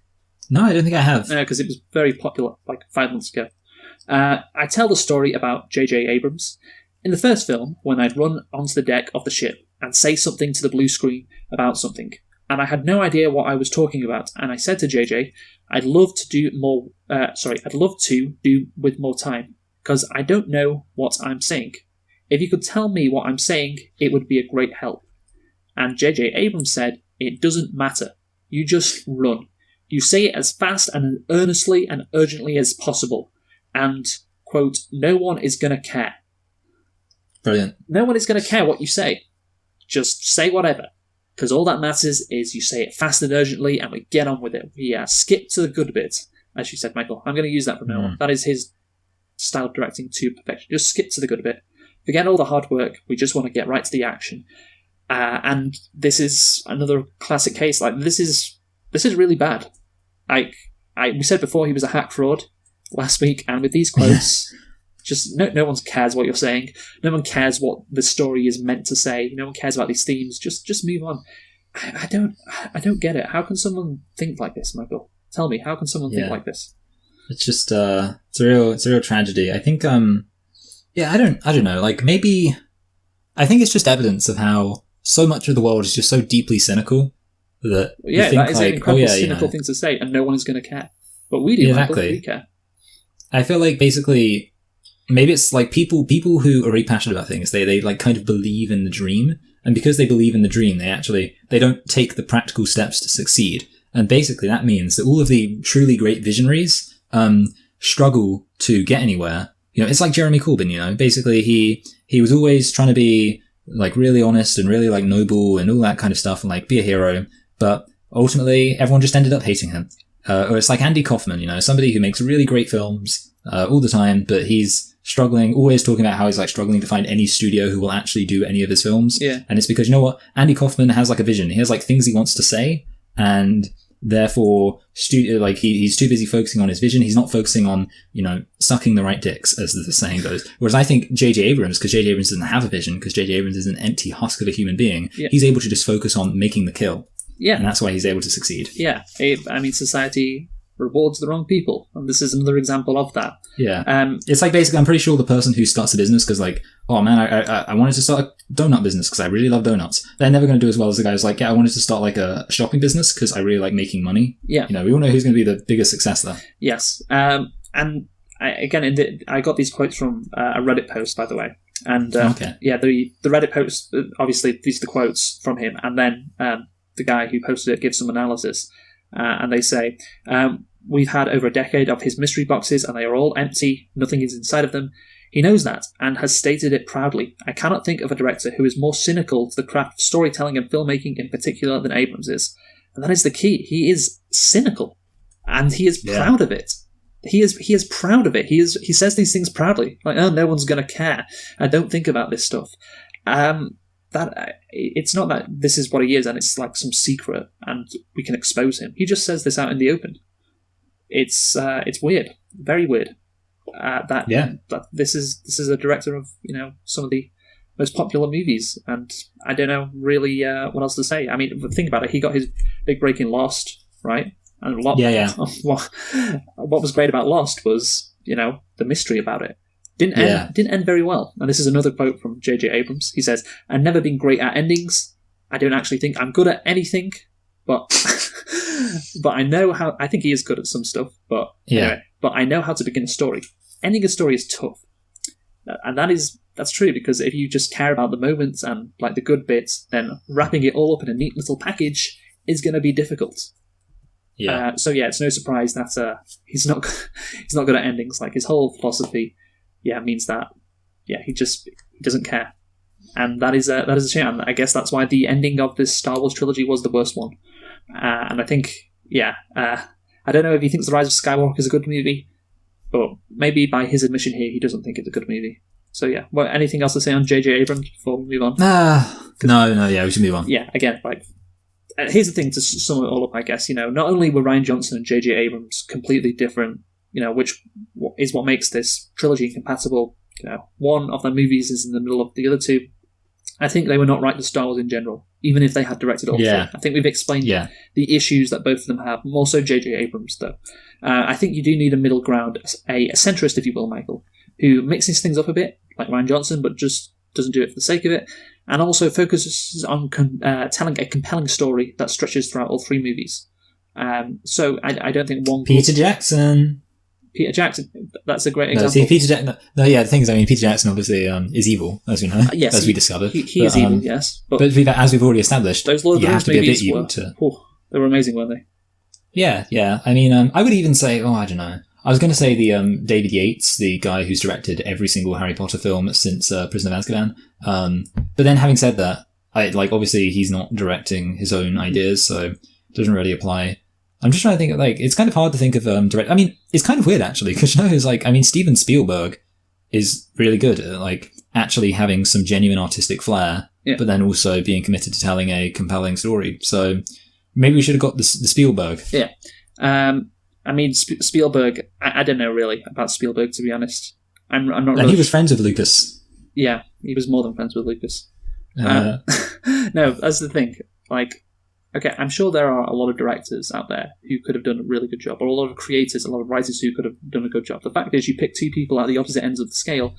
No, I don't think I have. No, because it was very popular, 5 months ago. I tell the story about J.J. Abrams. In the first film, when I'd run onto the deck of the ship and say something to the blue screen about something, and I had no idea what I was talking about, and I said to JJ, I'd love to do with more time, because I don't know what I'm saying. If you could tell me what I'm saying, it would be a great help. And J.J. Abrams said, it doesn't matter. You just run. You say it as fast and earnestly and urgently as possible. And, quote, no one is going to care. Brilliant. No one is going to care what you say. Just say whatever. Because all that matters is you say it fast and urgently and we get on with it. We skip to the good bit, as you said, Michael. I'm going to use that from now on. That is his style of directing to perfection. Just skip to the good bit. Forget all the hard work. We just want to get right to the action. And this is another classic case. This is really bad. We said before he was a hack fraud last week, and with these quotes... Just no one cares what you're saying. No one cares what the story is meant to say. No one cares about these themes. Just move on. I don't get it. How can someone think like this, Michael? Tell me, how can someone think like this? It's just it's a real tragedy. I think I don't know. Maybe I think it's just evidence of how so much of the world is just so deeply cynical that that is an incredibly cynical thing to say, and no one is going to care. But we do, Michael. We care. I feel like basically. Maybe it's people who are really passionate about things, they kind of believe in the dream. And because they believe in the dream, they don't take the practical steps to succeed. And basically that means that all of the truly great visionaries, struggle to get anywhere. It's like Jeremy Corbyn, basically he was always trying to be really honest and really noble and all that kind of stuff and be a hero. But ultimately everyone just ended up hating him. Or it's like Andy Kaufman, somebody who makes really great films, all the time, but he's struggling, always talking about how he's struggling to find any studio who will actually do any of his films. Yeah. And it's because, Andy Kaufman has a vision. He has things he wants to say, and Therefore, he's too busy focusing on his vision. He's not focusing on, sucking the right dicks, as the saying goes. Whereas I think J.J. Abrams, because J.J. Abrams doesn't have a vision, because J.J. Abrams is an empty husk of a human being, he's able to just focus on making the kill. Yeah. And that's why he's able to succeed. Yeah. Society rewards the wrong people. And this is another example of that. Yeah. It's like basically, I'm pretty sure the person who starts a business because oh man, I wanted to start a donut business because I really love donuts. They're never going to do as well as the guy who's like, I wanted to start a shopping business because I really like making money. Yeah. We all know who's going to be the biggest success there. Yes. And I got these quotes from a Reddit post, by the way. And the Reddit post, obviously, these are the quotes from him. And then the guy who posted it gives some analysis. And they say, we've had over a decade of his mystery boxes and they are all empty. Nothing is inside of them. He knows that and has stated it proudly. I cannot think of a director who is more cynical to the craft of storytelling and filmmaking in particular than Abrams is. And that is the key. He is cynical and he is proud of it. He is proud of it. He says these things proudly. No one's going to care. I don't think about this stuff. That it's not that this is what he is and it's like some secret and we can expose him. He just says this out in the open. It's weird, very weird. That this is a director of some of the most popular movies, and I don't know really what else to say. I mean, think about it. He got his big break in Lost, right? And what was great about Lost was the mystery about it. Didn't end very well. And this is another quote from J.J. Abrams. He says, "I've never been great at endings. I don't actually think I'm good at anything, but but I know how. I think he is good at some stuff, but anyway, but I know how to begin a story. Ending a story is tough, and that's true because if you just care about the moments and like the good bits, then wrapping it all up in a neat little package is going to be difficult. Yeah. It's no surprise that he's not good at endings. Like his whole philosophy, means that he doesn't care, and that is a shame. And I guess that's why the ending of this Star Wars trilogy was the worst one. And I think, I don't know if he thinks The Rise of Skywalker is a good movie, but maybe by his admission here, he doesn't think it's a good movie. So well, anything else to say on J.J. Abrams before we move on? No, we should move on. Yeah, again, here's the thing to sum it all up, I guess. Not only were Rian Johnson and J.J. Abrams completely different, which is what makes this trilogy incompatible. One of their movies is in the middle of the other two. I think they were not right to Star Wars in general, even if they had directed all three. I think we've explained the issues that both of them have, more so J.J. Abrams, though. I think you do need a middle ground, a centrist, if you will, Michael, who mixes things up a bit, like Rian Johnson, but just doesn't do it for the sake of it, and also focuses on telling a compelling story that stretches throughout all three movies. So I don't think one... Peter Jackson, that's a great example. The thing is, Peter Jackson obviously is evil, as we know, as we discovered. He is evil, yes. But as we've already established, those Lord of the Rings movies they were amazing, weren't they? Yeah. I mean, I would even say, I don't know. I was going to say the David Yates, the guy who's directed every single Harry Potter film since Prisoner of Azkaban. But then having said that, obviously he's not directing his own ideas, so it doesn't really apply. I'm just trying to think it's kind of hard to think of direct. I mean, it's kind of weird actually, because Steven Spielberg is really good at actually having some genuine artistic flair, but then also being committed to telling a compelling story. So maybe we should have got the Spielberg. Yeah. Spielberg, I don't know really about Spielberg, to be honest. I'm not really... And he was friends with Lucas. Yeah, he was more than friends with Lucas. No, that's the thing. Okay, I'm sure there are a lot of directors out there who could have done a really good job, or a lot of creators, a lot of writers who could have done a good job. The fact is you pick two people at the opposite ends of the scale,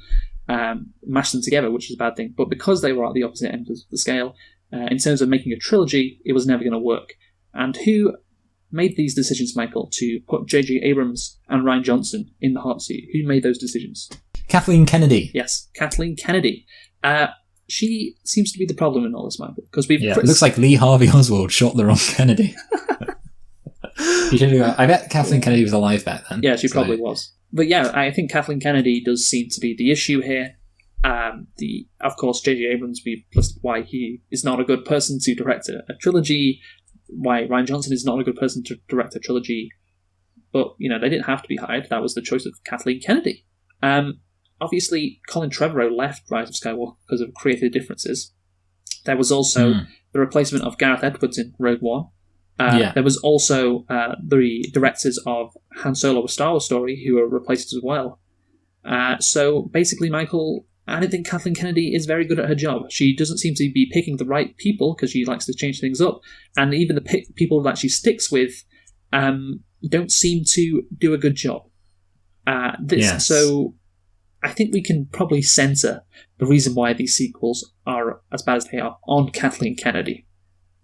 mash them together, which is a bad thing. But because they were at the opposite ends of the scale, in terms of making a trilogy, it was never going to work. And who made these decisions, Michael, to put J.J. Abrams and Rian Johnson in the hot seat? Who made those decisions? Kathleen Kennedy. Yes, Kathleen Kennedy. She seems to be the problem in all this, Michael, because it looks like Lee Harvey Oswald shot the wrong Kennedy. I bet Kathleen Kennedy was alive back then. Yeah, she probably was. But I think Kathleen Kennedy does seem to be the issue here. Of course, J.J. Abrams, we've listed why he is not a good person to direct a trilogy, why Rian Johnson is not a good person to direct a trilogy. But, they didn't have to be hired. That was the choice of Kathleen Kennedy. Obviously, Colin Trevorrow left Rise of Skywalker because of creative differences. There was also the replacement of Gareth Edwards in Rogue One. There was also the directors of Han Solo: A Star Wars Story who were replaced as well. So basically, Michael, I don't think Kathleen Kennedy is very good at her job. She doesn't seem to be picking the right people because she likes to change things up. And even the people that she sticks with don't seem to do a good job. So I think we can probably center the reason why these sequels are as bad as they are on Kathleen Kennedy.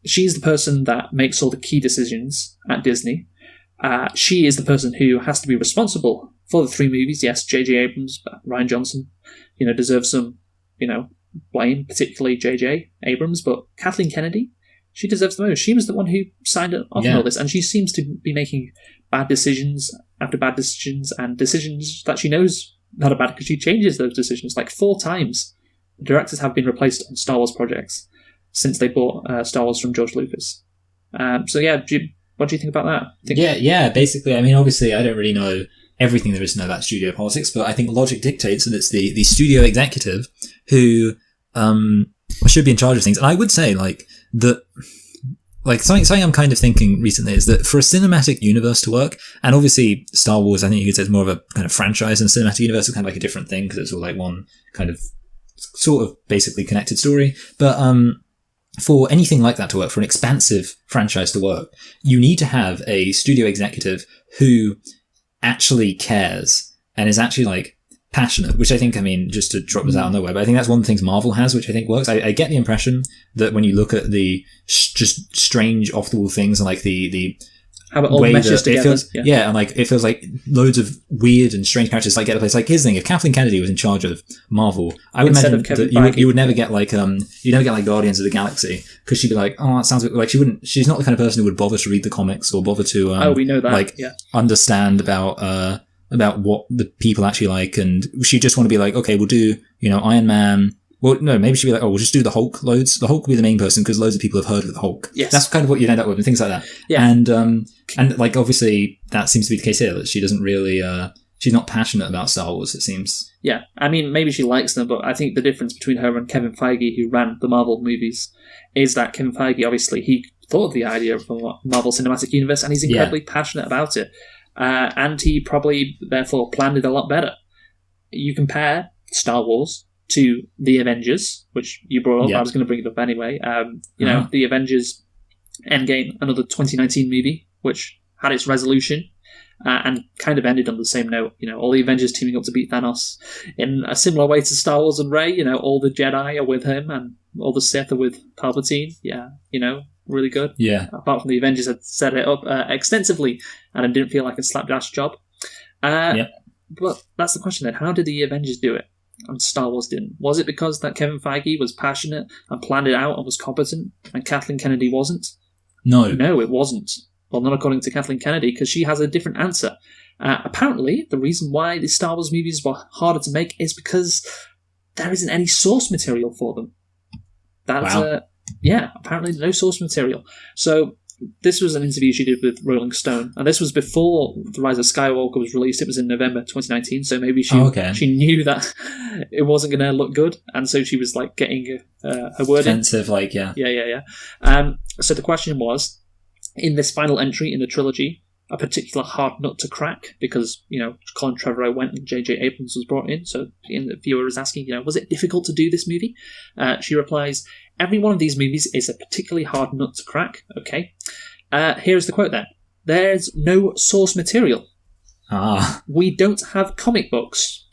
She's the person that makes all the key decisions at Disney. She is the person who has to be responsible for the 3 movies. Yes, J.J. Abrams, Rian Johnson, deserves some, blame, particularly J.J. Abrams, but Kathleen Kennedy, she deserves the most. She was the one who signed off on all this, and she seems to be making bad decisions after bad decisions, and decisions that she knows that are bad because she changes those decisions. Like 4 times, the directors have been replaced on Star Wars projects since they bought Star Wars from George Lucas. What do you think about that? Basically, I mean, obviously, I don't really know everything there is to know about studio politics, but I think logic dictates that it's the studio executive who should be in charge of things. And I would say, something I'm kind of thinking recently is that for a cinematic universe to work, and obviously Star Wars, I think you could say is more of a kind of franchise, and cinematic universe is kind of like a different thing because it's all like one kind of sort of basically connected story. But for anything like that to work, for an expansive franchise to work, you need to have a studio executive who actually cares and is actually passionate, which I think, just to drop this out of nowhere, but I think that's one of the things Marvel has, which I think works. I get the impression that when you look at the just strange off-the-wall things and the how it all meshes together. It feels like loads of weird and strange characters get a place. Here's the thing: if Kathleen Kennedy was in charge of Marvel, I would imagine that you would never get Guardians of the Galaxy, because she'd be like, oh, that sounds like she wouldn't. She's not the kind of person who would bother to read the comics or bother to we know that understand about what the people actually like, and she'd just want to be like, okay, we'll do Iron Man. Well, no, maybe she'd be like, oh, we'll just do the Hulk loads. The Hulk will be the main person because loads of people have heard of the Hulk. Yes. That's kind of what you'd end up with and things like that. Yeah. And obviously that seems to be the case here, that she doesn't really, she's not passionate about Star Wars, it seems. Yeah. I mean, maybe she likes them, but I think the difference between her and Kevin Feige, who ran the Marvel movies, is that Kevin Feige, obviously, he thought of the idea of a Marvel Cinematic Universe, and he's incredibly passionate about it. And he probably, therefore, planned it a lot better. You compare Star Wars to The Avengers, which you brought up. I was going to bring it up anyway. The Avengers Endgame, another 2019 movie, which had its resolution and kind of ended on the same note. All the Avengers teaming up to beat Thanos in a similar way to Star Wars and Rey. All the Jedi are with him and all the Sith are with Palpatine. Yeah, really good. Yeah. Apart from the Avengers had set it up extensively and it didn't feel like a slapdash job. But that's the question then. How did the Avengers do it and Star Wars didn't? Was it because that Kevin Feige was passionate and planned it out and was competent and Kathleen Kennedy wasn't? No, it wasn't. Well, not according to Kathleen Kennedy, because she has a different answer. Apparently, the reason why the Star Wars movies were harder to make is because there isn't any source material for them. Apparently no source material. So this was an interview she did with Rolling Stone, and this was before The Rise of Skywalker was released. It was in November 2019, so maybe she knew that it wasn't going to look good, and so she was getting her word defensive, in. So the question was, in this final entry in the trilogy, a particular hard nut to crack, because Colin Trevorrow went and J.J. Abrams was brought in. So the viewer is asking, was it difficult to do this movie? She replies, every one of these movies is a particularly hard nut to crack. Okay. Here's the quote then. There's no source material. We don't have comic books.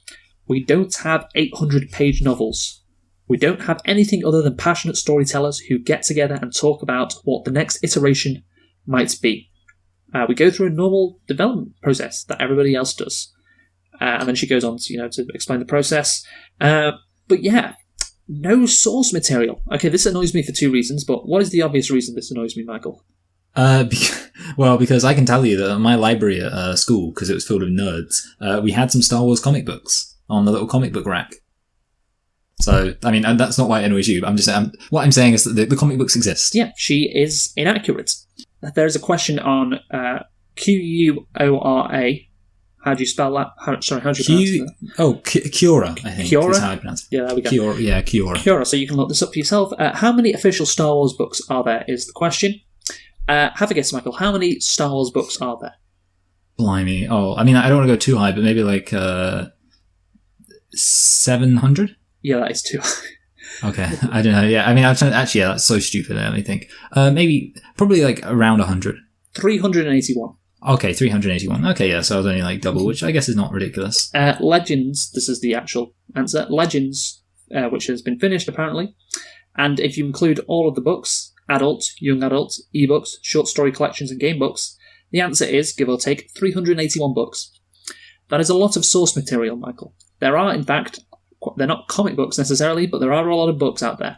We don't have 800-page novels. We don't have anything other than passionate storytellers who get together and talk about what the next iteration might be. We go through a normal development process that everybody else does. And then she goes on to explain the process. No source material. Okay, this annoys me for 2 reasons, but what is the obvious reason this annoys me, Michael? Because I can tell you that at my library at school, because it was filled with nerds, we had some Star Wars comic books on the little comic book rack. So, I mean, and that's not why it annoys you, but I'm just saying, what I'm saying is that the comic books exist. Yeah, she is inaccurate. There's a question on Quora. How do you spell that? How do you pronounce that? Oh, Quora, I think. Quora? Is how I pronounce it. Yeah, there we go. Quora. Quora, so you can look this up for yourself. How many official Star Wars books are there, is the question. Have a guess, Michael. How many Star Wars books are there? Blimey. Oh, I mean, I don't want to go too high, but maybe like 700? Yeah, that is too high. Okay, I don't know. Yeah, I mean, actually, yeah, that's so stupid. I only think probably like around 100. 381. Okay, 381. Okay, yeah, so I was only like double, which I guess is not ridiculous. Legends. This is the actual answer. Legends, which has been finished apparently, and if you include all of the books, adult, young adult, ebooks, short story collections, and game books, the answer is, give or take, 381 books. That is a lot of source material, Michael. There are, in fact, they're not comic books necessarily, but there are a lot of books out there.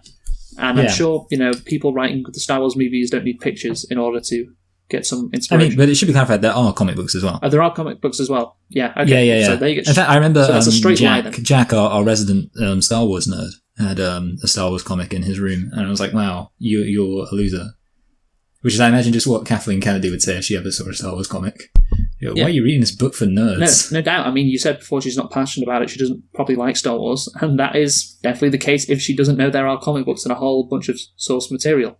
And I'm sure, people writing the Star Wars movies don't need pictures in order to get some inspiration. I mean, but it should be clarified, there are comic books as well. There are comic books as well. Yeah, okay. Yeah. So there you go. In fact, I remember that's a straight line, then. Jack, our resident Star Wars nerd, had a Star Wars comic in his room, and I was like, wow, you're a loser. Which is, I imagine, just what Kathleen Kennedy would say if she ever saw a Star Wars comic. Why are you reading this book for nerds? No doubt. I mean, you said before she's not passionate about it. She doesn't probably like Star Wars. And that is definitely the case if she doesn't know there are comic books and a whole bunch of source material.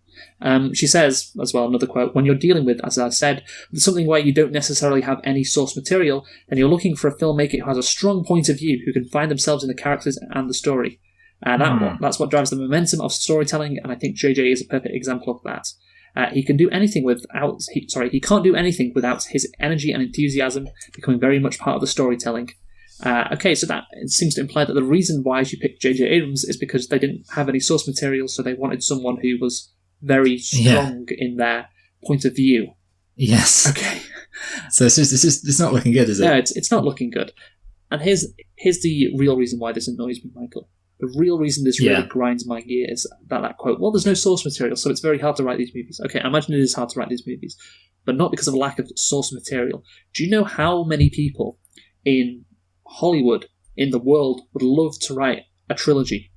She says, as well, another quote, when you're dealing with, as I said, something where you don't necessarily have any source material, then you're looking for a filmmaker who has a strong point of view, who can find themselves in the characters and the story. That's what drives the momentum of storytelling, and I think JJ is a perfect example of that. He can't do anything without his energy and enthusiasm becoming very much part of the storytelling. So that seems to imply that the reason why she picked J.J. Abrams is because they didn't have any source material, so they wanted someone who was very strong in their point of view. Yes. Okay. So it's not looking good, is it? No, it's not looking good. And here's the real reason why this annoys me, Michael. The real reason this really grinds my gears that quote, well, there's no source material, so it's very hard to write these movies. Okay, I imagine it is hard to write these movies, but not because of a lack of source material. Do you know how many people in Hollywood, in the world, would love to write a trilogy?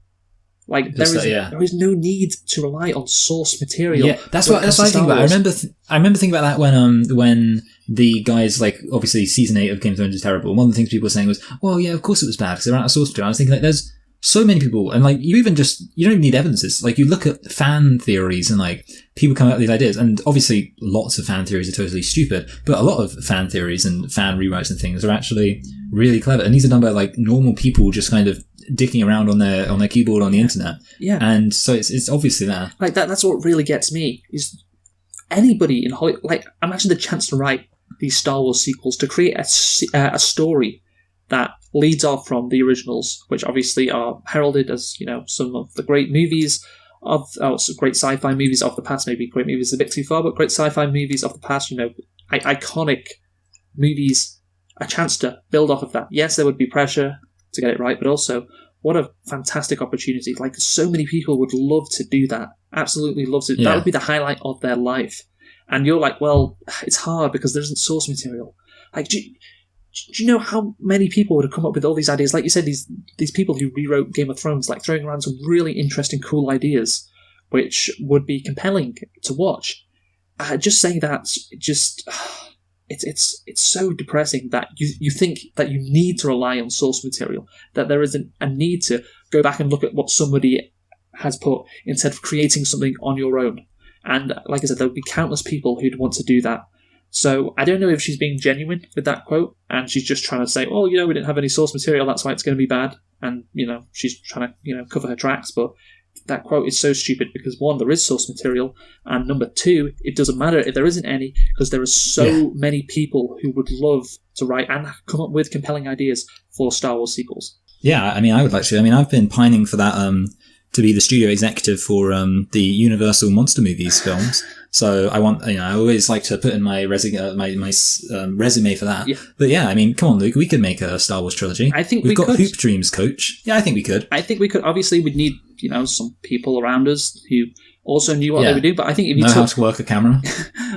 Like, there is no need to rely on source material. Yeah, that's what I think about. I remember thinking about that when the guys, like, obviously season 8 of Game of Thrones is terrible. One of the things people were saying was, well, yeah, of course it was bad because they ran out of source material. I was thinking, like, there's so many people, and like, you don't even need evidences. Like, you look at fan theories and like people come up with these ideas, and obviously lots of fan theories are totally stupid, but a lot of fan theories and fan rewrites and things are actually really clever, and these are done by like normal people just kind of dicking around on their keyboard on the internet. Yeah. And so it's obviously there. Like that's what really gets me, is anybody in Hollywood, like, imagine the chance to write these Star Wars sequels, to create a story that leads off from the originals, which obviously are heralded as, some of the great movies great sci-fi movies of the past. Maybe great movies is a bit too far, but great sci-fi movies of the past, iconic movies, a chance to build off of that. Yes, there would be pressure to get it right, but also, what a fantastic opportunity. Like, so many people would love to do that. Absolutely love to. Yeah. That would be the highlight of their life. And you're like, well, it's hard because there isn't source material. Like, do you know how many people would have come up with all these ideas? Like you said, these people who rewrote Game of Thrones, like throwing around some really interesting, cool ideas, which would be compelling to watch. Just saying that, it's so depressing that you think that you need to rely on source material, that there isn't a need to go back and look at what somebody has put instead of creating something on your own. And like I said, there would be countless people who'd want to do that. So I don't know if she's being genuine with that quote, and she's just trying to say, oh, we didn't have any source material, that's why it's going to be bad. And, she's trying to, cover her tracks. But that quote is so stupid because, one, there is source material, and number two, it doesn't matter if there isn't any, because there are so many people who would love to write and come up with compelling ideas for Star Wars sequels. Yeah, I mean, I would like to. I mean, I've been pining for that to be the studio executive for the Universal Monster Movies films. So I want, I always like to put in my resume for that. Yeah. But yeah, I mean, come on, Luke, we could make a Star Wars trilogy. I think we've got could. Hoop Dreams Coach. Yeah, I think we could. Obviously, we'd need, some people around us who also knew what they would do. But I think if you how to work a camera.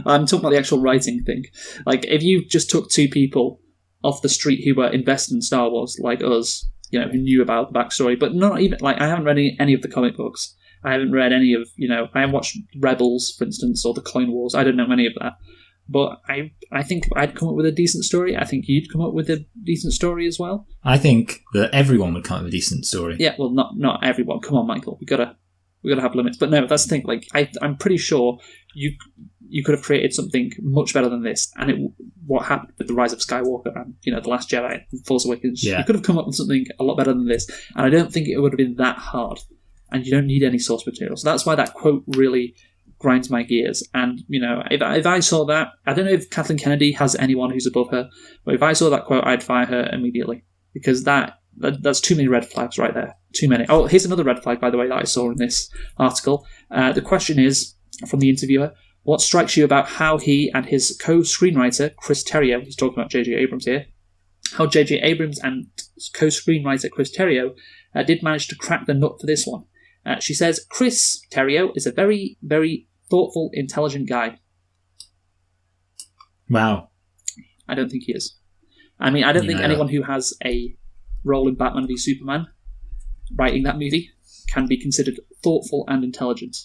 I'm talking about the actual writing thing. Like, if you just took two people off the street who were invested in Star Wars, like us, who knew about the backstory, but not even, like, I haven't read any of the comic books. I haven't read any of, I haven't watched Rebels, for instance, or the Clone Wars. I don't know any of that. But I think I'd come up with a decent story. I think you'd come up with a decent story as well. I think that everyone would come up with a decent story. Yeah, well, not everyone. Come on, Michael. We gotta have limits. But no, that's the thing. Like, I'm pretty sure you could have created something much better than this. And what happened with The Rise of Skywalker and, The Last Jedi and Force Awakens, you could have come up with something a lot better than this. And I don't think it would have been that hard. And you don't need any source material. So that's why that quote really grinds my gears. And, if I saw that, I don't know if Kathleen Kennedy has anyone who's above her, but if I saw that quote, I'd fire her immediately. Because that's too many red flags right there. Too many. Oh, here's another red flag, by the way, that I saw in this article. The question is, from the interviewer, what strikes you about how he and his co-screenwriter, Chris Terrio, he's talking about J.J. Abrams here, how J.J. Abrams and co-screenwriter Chris Terrio did manage to crack the nut for this one. She says, Chris Terrio is a very, very thoughtful, intelligent guy. Wow. I don't think he is. I mean, I don't think anyone who has a role in Batman v Superman writing that movie can be considered thoughtful and intelligent.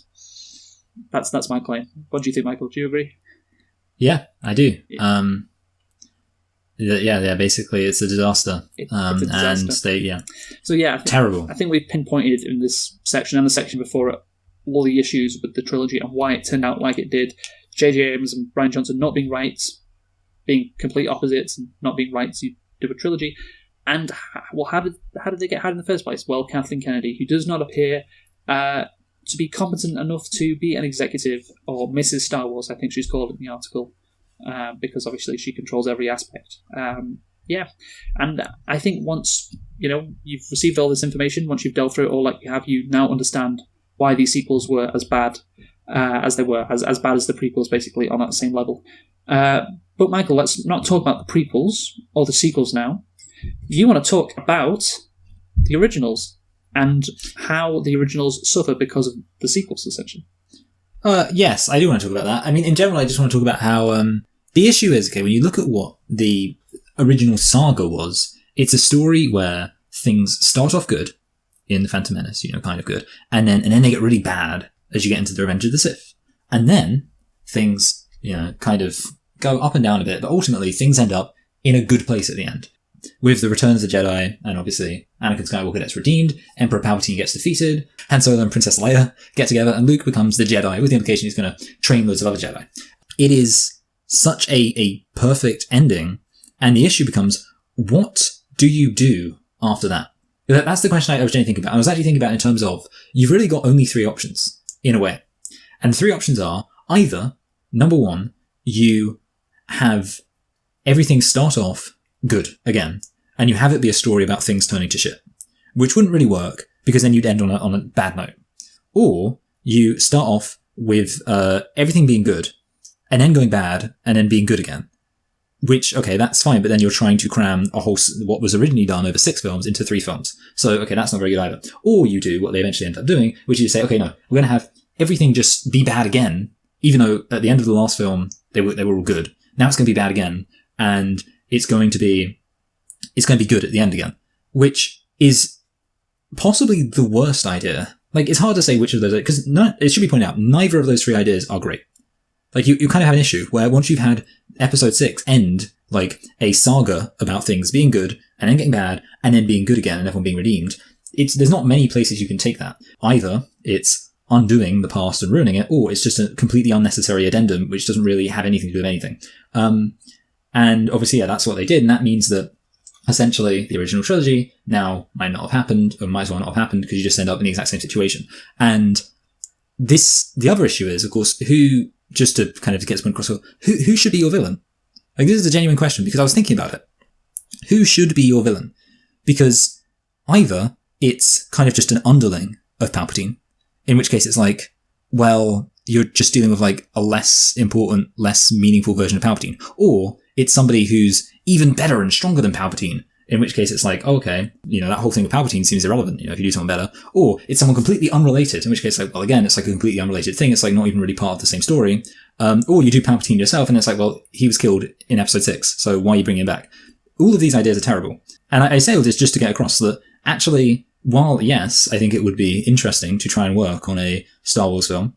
That's my claim. What do you think, Michael? Do you agree? Yeah, I do. Basically it's a disaster. It's a disaster. And terrible. I think we've pinpointed in this section and the section before it all the issues with the trilogy and why it turned out like it did. J.J. Abrams and Bryan Johnson not being right, being complete opposites, and not being right to do a trilogy. And how did they get hired in the first place? Well, Kathleen Kennedy, who does not appear to be competent enough to be an executive, or Mrs. Star Wars, I think she's called in the article, because obviously she controls every aspect. And I think once you've received all this information, once you've delved through it all like you have, you now understand why these sequels were as bad as they were, as bad as the prequels, basically on that same level. But Michael, let's not talk about the prequels or the sequels now. You want to talk about the originals and how the originals suffer because of the sequels, essentially. Yes, I do want to talk about that. I mean, in general, I just want to talk about how the issue is, when you look at what the original saga was, it's a story where things start off good in The Phantom Menace, kind of good, and then they get really bad as you get into The Revenge of the Sith. And then things, kind of go up and down a bit, but ultimately things end up in a good place at the end. With the Return of the Jedi, and obviously Anakin Skywalker gets redeemed, Emperor Palpatine gets defeated, Han Solo and Princess Leia get together, and Luke becomes the Jedi, with the implication he's going to train loads of other Jedi. It is such a perfect ending, and the issue becomes, what do you do after that? That's the question I was thinking about. I was actually thinking about in terms of, you've really got only three options, in a way. And the three options are, either, number one, you have everything start off good again, and you have it be a story about things turning to shit, which wouldn't really work, because then you'd end on a bad note. Or you start off with everything being good, and then going bad, and then being good again. Which, okay, that's fine, but then you're trying to cram what was originally done over 6 films into 3 films. So, okay, that's not very good either. Or you do what they eventually end up doing, which is you say, okay, no, we're going to have everything just be bad again, even though at the end of the last film, they were all good. Now it's going to be bad again, and it's going to be good at the end again, which is possibly the worst idea. Like, it's hard to say which of those, because it should be pointed out, neither of those 3 ideas are great. Like, you kind of have an issue where once you've had episode 6 end like a saga about things being good and then getting bad and then being good again and everyone being redeemed, there's not many places you can take that. Either it's undoing the past and ruining it, or it's just a completely unnecessary addendum which doesn't really have anything to do with anything. And obviously, that's what they did, and that means that essentially the original trilogy now might not have happened, or might as well not have happened, because you just end up in the exact same situation. And the other issue is, of course, who, just to kind of get someone across, who should be your villain? Like, this is a genuine question, because I was thinking about it. Who should be your villain? Because either it's kind of just an underling of Palpatine, in which case it's like, well, you're just dealing with like a less important, less meaningful version of Palpatine. Or it's somebody who's even better and stronger than Palpatine, in which case it's like, okay, that whole thing with Palpatine seems irrelevant, if you do something better. Or it's someone completely unrelated, in which case, like, well, again, it's like a completely unrelated thing. It's like not even really part of the same story. Or you do Palpatine yourself, and it's like, well, he was killed in episode 6, so why are you bringing him back? All of these ideas are terrible. And I say all this just to get across that, actually, while, yes, I think it would be interesting to try and work on a Star Wars film,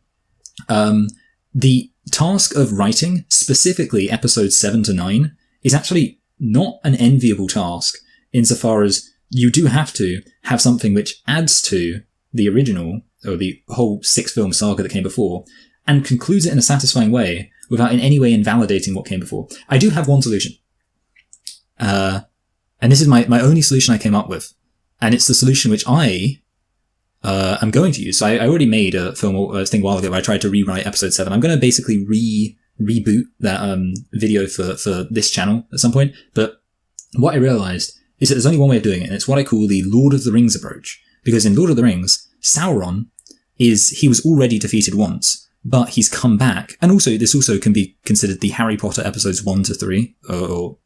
the task of writing, specifically episodes 7 to 9, is actually not an enviable task, insofar as you do have to have something which adds to the original, or the whole 6-film saga that came before, and concludes it in a satisfying way, without in any way invalidating what came before. I do have one solution. And this is my only solution I came up with. And it's the solution which I am going to use. So I already made a thing a while ago where I tried to rewrite episode 7. I'm going to basically reboot that video for this channel at some point. But what I realized is that there's only one way of doing it, and it's what I call the Lord of the Rings approach. Because in Lord of the Rings, Sauron he was already defeated once, but he's come back. And also, this also can be considered the Harry Potter episodes 1 to 3, or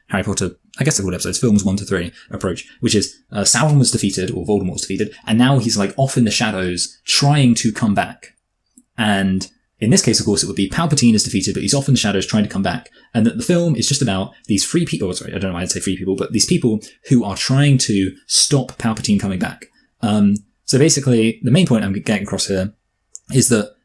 Harry Potter, I guess they're called episodes, films 1 to 3 approach, which is Sauron was defeated, or Voldemort was defeated, and now he's like off in the shadows trying to come back. And in this case, of course, it would be Palpatine is defeated, but he's off in the shadows trying to come back. And that the film is just about these free people, I don't know why I'd say free people, but these people who are trying to stop Palpatine coming back. So basically, the main point I'm getting across here is that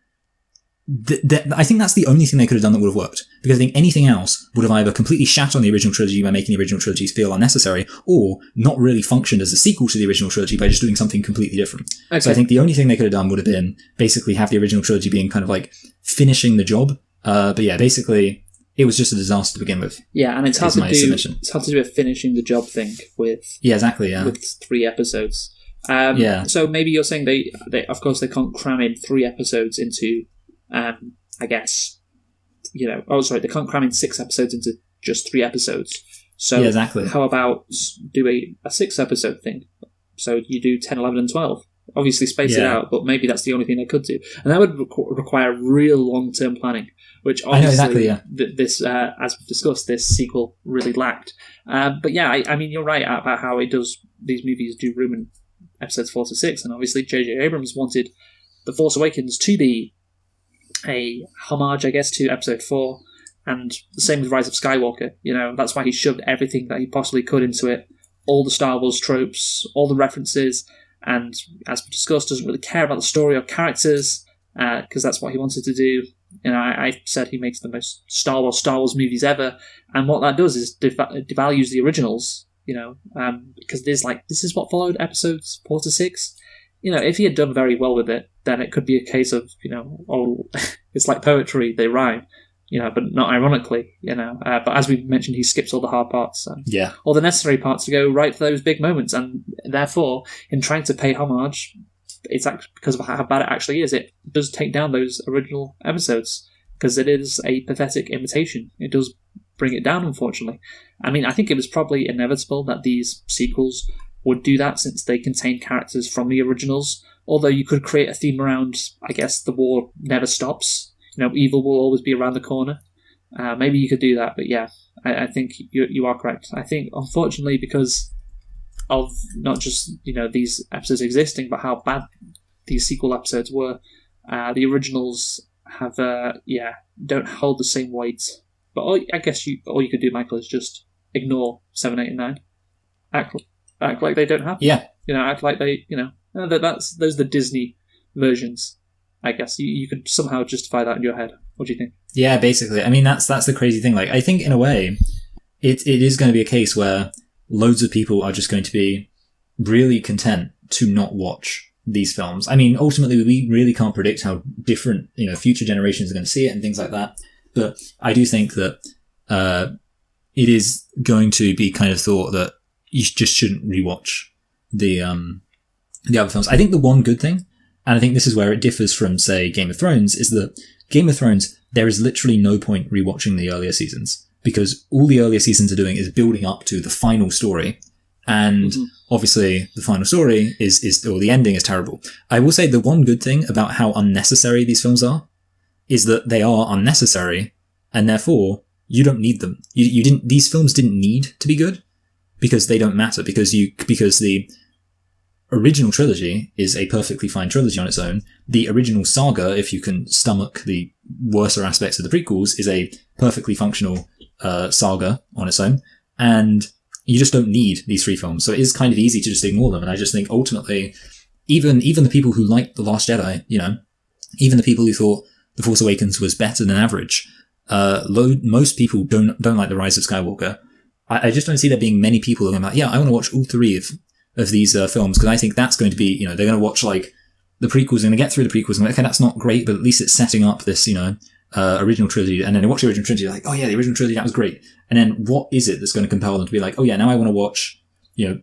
I think that's the only thing they could have done that would have worked. Because I think anything else would have either completely shat on the original trilogy by making the original trilogies feel unnecessary, or not really functioned as a sequel to the original trilogy by just doing something completely different. Okay. So I think the only thing they could have done would have been basically have the original trilogy being kind of like finishing the job. But yeah, basically, it was just a disaster to begin with. Yeah, and it's hard to do a finishing the job thing with... Yeah, exactly, yeah. With 3 episodes. So maybe you're saying they of course they can't cram in 3 episodes into, I guess, they can't cram in 6 episodes into just 3 episodes. So yeah, exactly. How about do a 6 episode thing? So you do 10, 11 and 12. Obviously space it out, but maybe that's the only thing they could do. And that would require real long-term planning, which obviously this, as we've discussed, this sequel really lacked. But yeah, I mean, you're right about how these movies do ruin episodes 4 to 6, and obviously J.J. Abrams wanted The Force Awakens to be a homage, I guess, to episode 4, and the same with Rise of Skywalker. That's why he shoved everything that he possibly could into it, all the Star Wars tropes, all the references, and as we discussed, doesn't really care about the story or characters, because that's what he wanted to do. I said he makes the most Star Wars movies ever, and what that does is devalues the originals. Because this is what followed episodes 4 to 6. If he had done very well with it, then it could be a case of, it's like poetry, they rhyme, but not ironically, But as we mentioned, he skips all the hard parts, all the necessary parts to go right for those big moments, and therefore, in trying to pay homage, it's actually because of how bad it actually is, it does take down those original episodes, because it is a pathetic imitation. It does bring it down, unfortunately. I mean, I think it was probably inevitable that these sequels would do that, since they contain characters from the originals, although you could create a theme around, I guess, the war never stops. Evil will always be around the corner. Maybe you could do that, but yeah, I think you are correct. I think, unfortunately, because of not just, these episodes existing, but how bad these sequel episodes were, the originals have, don't hold the same weight. But I guess all you could do, Michael, is just ignore 7, 8, and 9. Act like they don't happen. Yeah. Act like they, those are the Disney versions. I guess you could somehow justify that in your head. What do you think? Yeah, basically. I mean, that's the crazy thing. Like, I think in a way, it is going to be a case where loads of people are just going to be really content to not watch these films. I mean, ultimately, we really can't predict how different, future generations are going to see it and things like that. But I do think that it is going to be kind of thought that you just shouldn't rewatch the other films. I think the one good thing, and I think this is where it differs from, say, Game of Thrones, is that Game of Thrones, there is literally no point rewatching the earlier seasons, because all the earlier seasons are doing is building up to the final story. And obviously the final story or the ending is terrible. I will say the one good thing about how unnecessary these films are is that they are unnecessary, and therefore you don't need them. These films didn't need to be good, because they don't matter, because the original trilogy is a perfectly fine trilogy on its own. The original saga, if you can stomach the worser aspects of the prequels, is a perfectly functional saga on its own, and you just don't need these 3 films. So it is kind of easy to just ignore them. And I just think ultimately, even the people who liked The Last Jedi, even the people who thought The Force Awakens was better than average, most people don't like The Rise of Skywalker. I just don't see there being many people who are like, yeah, I want to watch all 3 of these films, because I think that's going to be, they're going to watch like the prequels, and going to get through the prequels and like, okay, that's not great, but at least it's setting up this, original trilogy, and then they watch the original trilogy, they're like, oh yeah, the original trilogy, that was great. And then what is it that's going to compel them to be like, oh yeah, now I want to watch,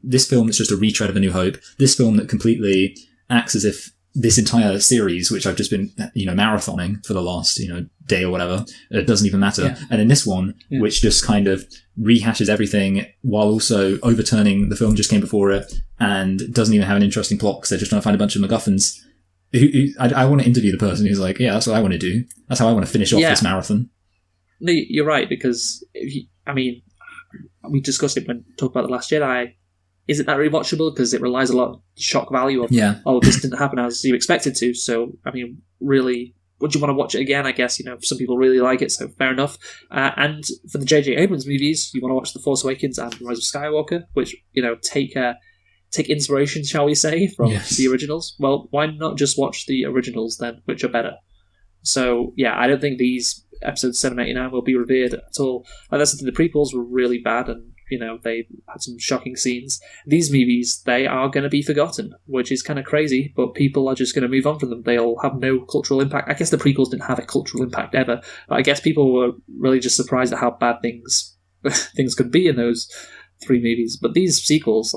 this film that's just a retread of A New Hope, this film that completely acts as if this entire series, which I've just been, marathoning for the last, day or whatever, it doesn't even matter. Yeah. And then this one, which just kind of rehashes everything while also overturning the film just came before it and doesn't even have an interesting plot because they're just trying to find a bunch of MacGuffins. I want to interview the person who's like, yeah, that's what I want to do. That's how I want to finish off this marathon. No, you're right, because we discussed it when talking about The Last Jedi. Is it that rewatchable? Because it relies a lot on the shock value of, this didn't happen as you expected to. So, really, would you want to watch it again? I guess, some people really like it, so fair enough. And for the J.J. Abrams movies, you want to watch The Force Awakens and Rise of Skywalker, which, take inspiration, shall we say, from the originals. Well, why not just watch the originals then, which are better? So, I don't think these episodes 7, 8, and 9 will be revered at all. Like I said, the prequels were really bad, and they had some shocking scenes. These movies, they are going to be forgotten, which is kind of crazy, but people are just going to move on from them. They'll have no cultural impact. I guess the prequels didn't have a cultural impact ever, but I guess people were really just surprised at how bad things could be in those 3 movies. But these sequels,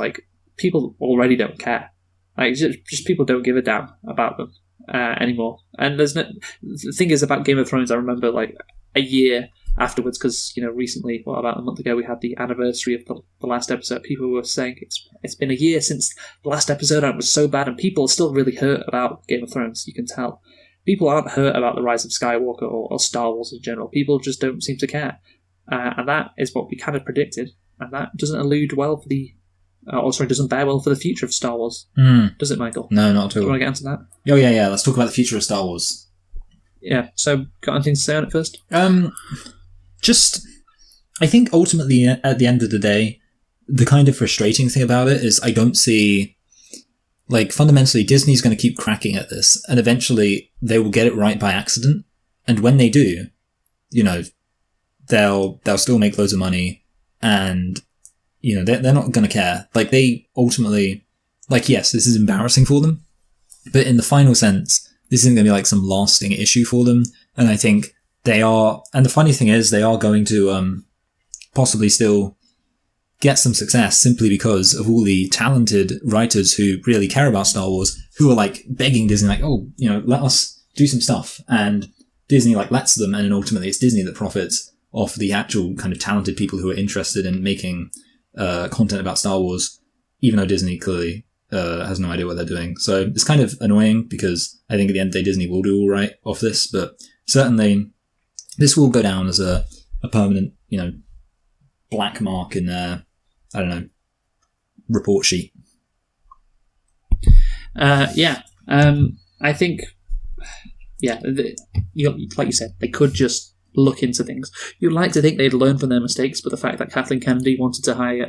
people already don't care. Just people don't give a damn about them anymore. And the thing is about Game of Thrones, I remember a year afterwards, because recently, about a month ago, we had the anniversary of the last episode. People were saying it's been a year since the last episode and it was so bad, and people are still really hurt about Game of Thrones. You can tell people aren't hurt about the Rise of Skywalker or Star Wars in general. People just don't seem to care, and that is what we kind of predicted, and that doesn't allude well for the doesn't bear well for the future of Star Wars. Does it, Michael? No, not at all. Do you want to get into that? Oh yeah, let's talk about the future of Star Wars. Yeah, so got anything to say on it first? I think ultimately at the end of the day, the kind of frustrating thing about it is I don't see, fundamentally Disney's going to keep cracking at this, and eventually they will get it right by accident. And when they do, they'll still make loads of money, and they're not going to care. They ultimately, yes, this is embarrassing for them, but in the final sense, this isn't going to be some lasting issue for them. And I think they are, and the funny thing is, they are going to possibly still get some success simply because of all the talented writers who really care about Star Wars, who are begging Disney, let us do some stuff. And Disney lets them, and then ultimately it's Disney that profits off the actual kind of talented people who are interested in making content about Star Wars, even though Disney clearly has no idea what they're doing. So it's kind of annoying because I think at the end of the day Disney will do all right off this, but certainly this will go down as a permanent, black mark in their, report sheet. I think, like you said, they could just look into things. You'd like to think they'd learn from their mistakes, but the fact that Kathleen Kennedy wanted to hire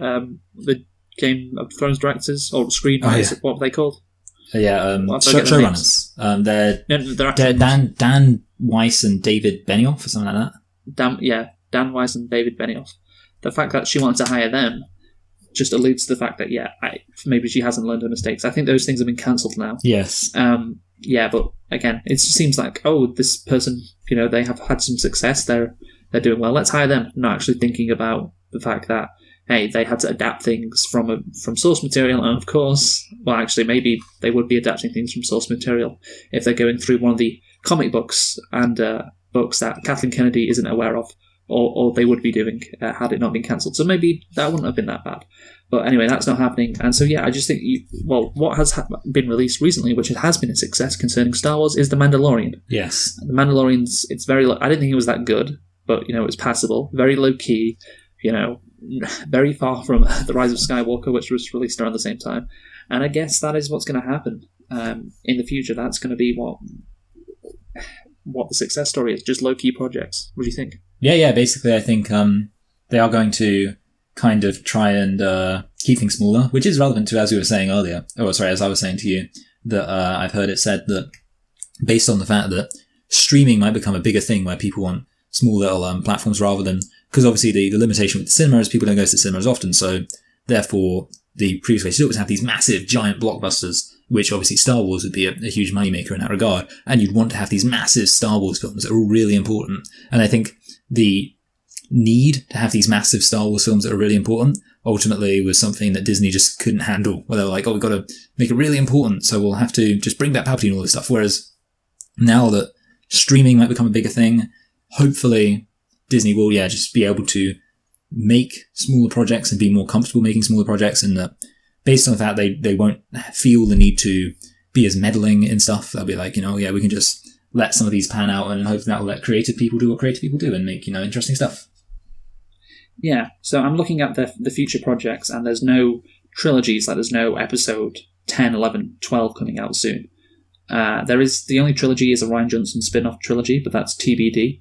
the Game of Thrones directors, or screenwriters, what were they called? Showrunners. They're Dan Weiss and David Benioff, or something like that. Dan Weiss and David Benioff. The fact that she wanted to hire them just alludes to the fact that, maybe she hasn't learned her mistakes. I think those things have been cancelled now. Yes. But again, it seems like, this person, they have had some success, they're doing well, let's hire them. Not actually thinking about the fact that, hey, they had to adapt things from source material, and of course, maybe they would be adapting things from source material if they're going through one of the comic books and books that Kathleen Kennedy isn't aware of, or they would be doing had it not been cancelled. So maybe that wouldn't have been that bad. But anyway, that's not happening. And so, I just think, what has been released recently, which has been a success concerning Star Wars, is The Mandalorian. Yes. The Mandalorian's, it's very, I didn't think it was that good, but, it was passable, very low-key, very far from The Rise of Skywalker, which was released around the same time. And I guess that is what's going to happen in the future. That's going to be what the success story is, just low-key projects. What do you think? Yeah, basically I think they are going to kind of try and keep things smaller, which is relevant to, as we were saying earlier, as I was saying to you, that I've heard it said that based on the fact that streaming might become a bigger thing where people want small little platforms rather than, because obviously the limitation with the cinema is people don't go to the cinema as often, so therefore the previous way to do it was have these massive giant blockbusters, which obviously Star Wars would be a huge moneymaker in that regard. And you'd want to have these massive Star Wars films that are really important. And I think the need to have these massive Star Wars films that are really important ultimately was something that Disney just couldn't handle. Where they were like, oh, we've got to make it really important, so we'll have to just bring back Palpatine and all this stuff. Whereas now that streaming might become a bigger thing, hopefully Disney will, just be able to make smaller projects and be more comfortable making smaller projects, and that based on that, they won't feel the need to be as meddling in stuff. They'll be like, we can just let some of these pan out, and hopefully that will let creative people do what creative people do and make, interesting stuff. Yeah, so I'm looking at the future projects, and there's no trilogies, like there's no episode 10, 11, 12 coming out soon. The only trilogy is a Rian Johnson spin-off trilogy, but that's TBD.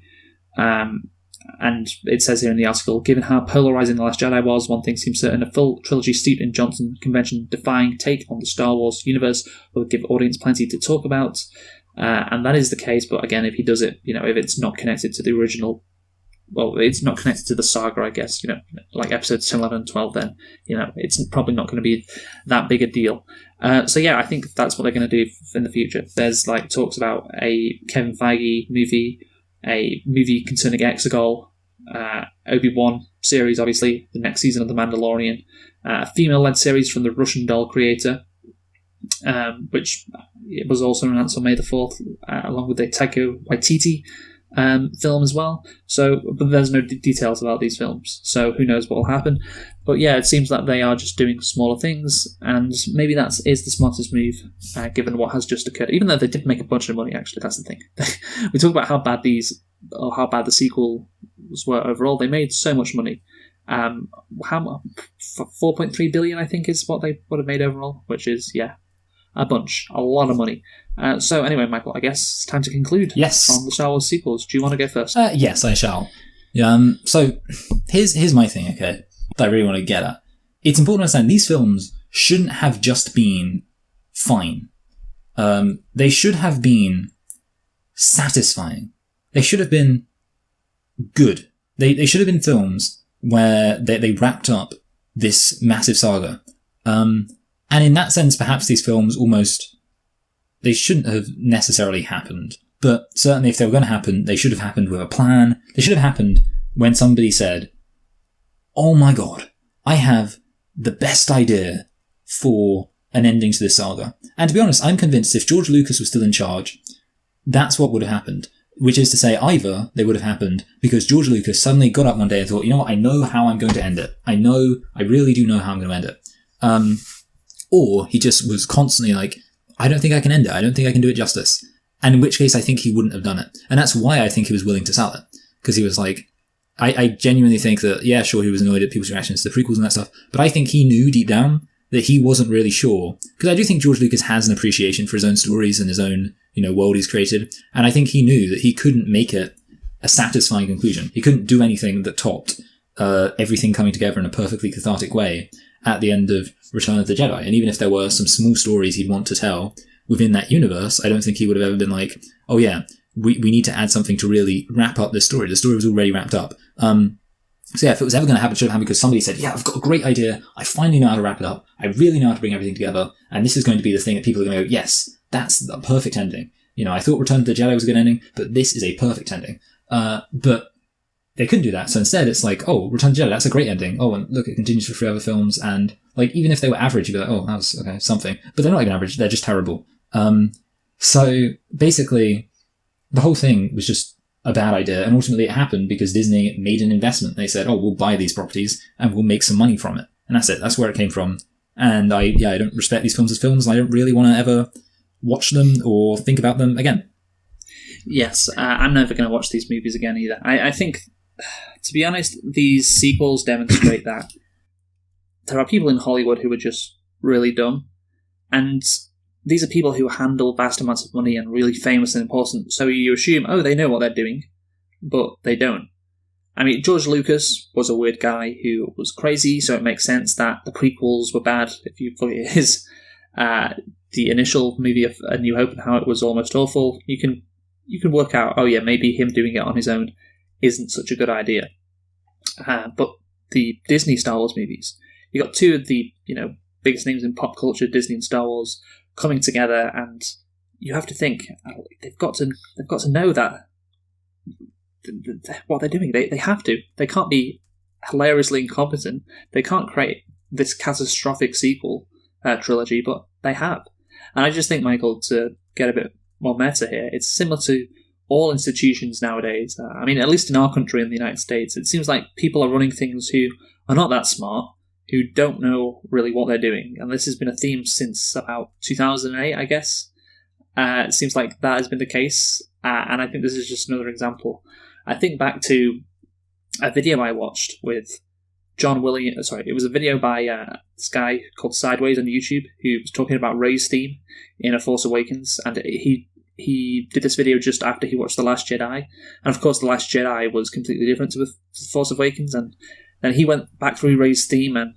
And it says here in the article, given how polarizing The Last Jedi was, one thing seems certain: a full trilogy steeped in Johnson convention-defying take on the Star Wars universe will give audience plenty to talk about. And that is the case, but again, if he does it, if it's not connected to the original, well, it's not connected to the saga, I guess, like episodes 10, 11, 12, then, it's probably not going to be that big a deal. I think that's what they're going to do in the future. There's talks about a Kevin Feige movie, a movie concerning Exegol, Obi-Wan series, obviously, the next season of The Mandalorian, a female-led series from the Russian doll creator, which it was also announced on May the 4th, along with a Taika Waititi film as well. But there's no details about these films, so who knows what will happen. But yeah, it seems that they are just doing smaller things, and maybe that is the smartest move, given what has just occurred. Even though they did make a bunch of money, actually, that's the thing. We talk about how bad the sequels were overall. They made so much money. 4.3 billion, I think, is what they would have made overall, which is a lot of money. So anyway, Michael, I guess it's time to conclude on the Star Wars sequels. Do you want to go first? Yes, I shall. So here's my thing, okay, that I really want to get at. It's important to understand these films shouldn't have just been fine. They should have been satisfying. They should have been good. They should have been films where they wrapped up this massive saga. And in that sense, perhaps these films they shouldn't have necessarily happened. But certainly if they were going to happen, they should have happened with a plan. They should have happened when somebody said, oh my god, I have the best idea for an ending to this saga. And to be honest, I'm convinced if George Lucas was still in charge, that's what would have happened. Which is to say, either they would have happened because George Lucas suddenly got up one day and thought, you know what, I know how I'm going to end it. I really do know how I'm going to end it. Or he just was constantly like, I don't think I can end it. I don't think I can do it justice. And in which case, I think he wouldn't have done it. And that's why I think he was willing to sell it. Because he was like, I genuinely think that, yeah, sure, he was annoyed at people's reactions to the prequels and that stuff, but I think he knew deep down that he wasn't really sure. Because I do think George Lucas has an appreciation for his own stories and his own, world he's created. And I think he knew that he couldn't make it a satisfying conclusion. He couldn't do anything that topped everything coming together in a perfectly cathartic way at the end of Return of the Jedi. And even if there were some small stories he'd want to tell within that universe, I don't think he would have ever been like, oh yeah, we need to add something to really wrap up this story. The story was already wrapped up. So yeah, if it was ever going to happen, it should have happened because somebody said, yeah, I've got a great idea. I finally know how to wrap it up. I really know how to bring everything together. And this is going to be the thing that people are going to go, yes, that's the perfect ending. I thought Return of the Jedi was a good ending, but this is a perfect ending. But they couldn't do that. So instead it's like, oh, Return of the Jedi, that's a great ending. Oh, and look, it continues for 3 other films. And even if they were average, you'd be like, oh, that was okay, something. But they're not even average. They're just terrible. So basically the whole thing was just a bad idea, and ultimately it happened because Disney made an investment. They said, oh, we'll buy these properties and we'll make some money from it. And that's it. That's where it came from. And I don't respect these films as films, and I don't really want to ever watch them or think about them again. Yes, I'm never going to watch these movies again either. I think, to be honest, these sequels demonstrate that there are people in Hollywood who are just really dumb, and these are people who handle vast amounts of money and really famous and important, so you assume, oh, they know what they're doing, but they don't. I mean, George Lucas was a weird guy who was crazy, so it makes sense that the prequels were bad, if you look at his the initial movie of A New Hope and how it was almost awful. You can work out, oh yeah, maybe him doing it on his own isn't such a good idea. But the Disney Star Wars movies, you got two of the biggest names in pop culture, Disney and Star Wars, coming together, and you have to think they've got to know that what they're doing. They have to. They can't be hilariously incompetent. They can't create this catastrophic sequel trilogy, but they have. And I just think, Michael, to get a bit more meta here, it's similar to all institutions nowadays. I mean, at least in our country, in the United States, it seems like people are running things who are not that smart, who don't know really what they're doing. And this has been a theme since about 2008, I guess. It seems like that has been the case. And I think this is just another example. I think back to a video I watched with John Williams. Sorry, it was a video by this guy called Sideways on YouTube, who was talking about Rey's theme in A Force Awakens. And he did this video just after he watched The Last Jedi. And of course, The Last Jedi was completely different to The Force Awakens. And then he went back through Rey's theme, and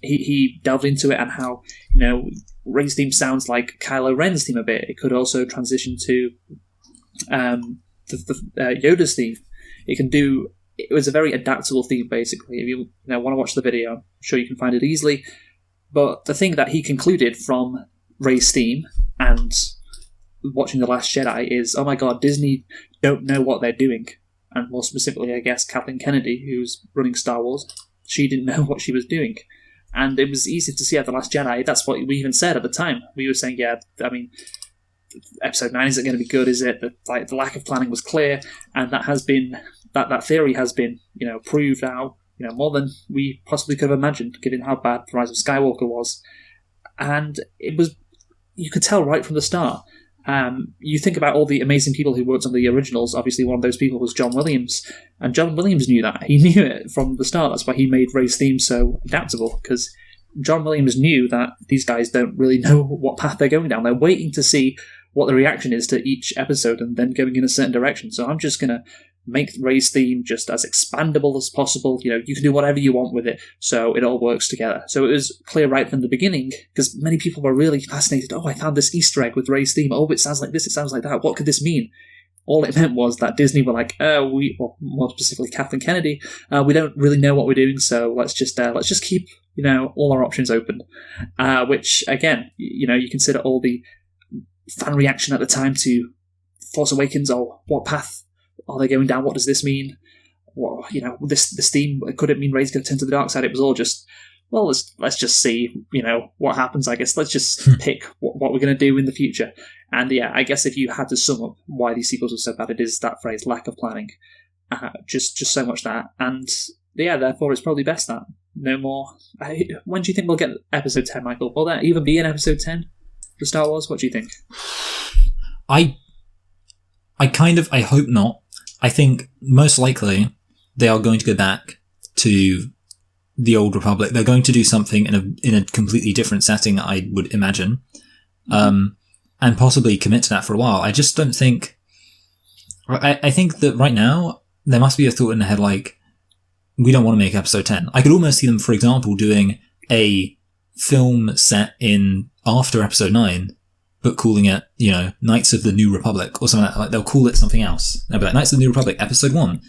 he delved into it, and how, Rey's theme sounds like Kylo Ren's theme a bit. It could also transition to Yoda's theme. It was a very adaptable theme, basically. If you want to watch the video, I'm sure you can find it easily. But the thing that he concluded from Rey's theme and watching The Last Jedi is, oh my god, Disney don't know what they're doing. And more specifically, I guess, Kathleen Kennedy, who's running Star Wars, she didn't know what she was doing. And it was easy to see at The Last Jedi. That's what we even said at the time. We were saying, Episode 9 isn't going to be good, is it? The lack of planning was clear, and that theory has been, proved out, more than we possibly could have imagined, given how bad The Rise of Skywalker was. And you could tell right from the start. You think about all the amazing people who worked on the originals. Obviously, one of those people was John Williams, and John Williams knew that. He knew it from the start. That's why he made Rey's theme so adaptable, because John Williams knew that these guys don't really know what path they're going down. They're waiting to see what the reaction is to each episode and then going in a certain direction. So I'm just going to make Rey's theme just as expandable as possible. You can do whatever you want with it, so it all works together. So it was clear right from the beginning, because many people were really fascinated. Oh, I found this Easter egg with Rey's theme. Oh, it sounds like this, it sounds like that. What could this mean? All it meant was that Disney were like, more specifically Kathleen Kennedy, we don't really know what we're doing, so let's just keep all our options open. Which again, you consider all the fan reaction at the time to Force Awakens, or what path are they going down? What does this mean? Well, this theme, could it mean Rey's going to turn to the dark side? It was all just, well, let's just see, what happens. I guess let's just pick what we're going to do in the future. And yeah, I guess if you had to sum up why these sequels were so bad, it is that phrase, lack of planning. Just so much that. And yeah, therefore it's probably best that no more. When do you think we'll get episode 10, Michael? Will there even be an episode 10 for Star Wars? What do you think? I hope not. I think most likely they are going to go back to the Old Republic. They're going to do something in a completely different setting, I would imagine, and possibly commit to that for a while. I just don't think. I think that right now there must be a thought in the head like, we don't want to make episode 10. I could almost see them, for example, doing a film set in after episode 9, but calling it, Knights of the New Republic or something like that. Like, they'll call it something else. They'll be like, Knights of the New Republic, episode 1.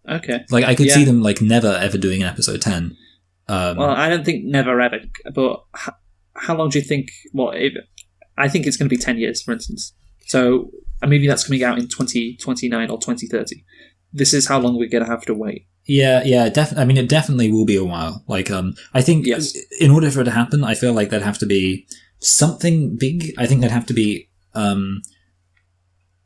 Okay. Like, I could see them, never ever doing an episode 10. Well, I don't think never ever, but how long do you think... Well, I think it's going to be 10 years, for instance. So, a movie that's coming out in 2029 or 2030. This is how long we're going to have to wait. Yeah, definitely. I mean, it definitely will be a while. I think in order for it to happen, I feel like there'd have to be something big. I think there'd have to be a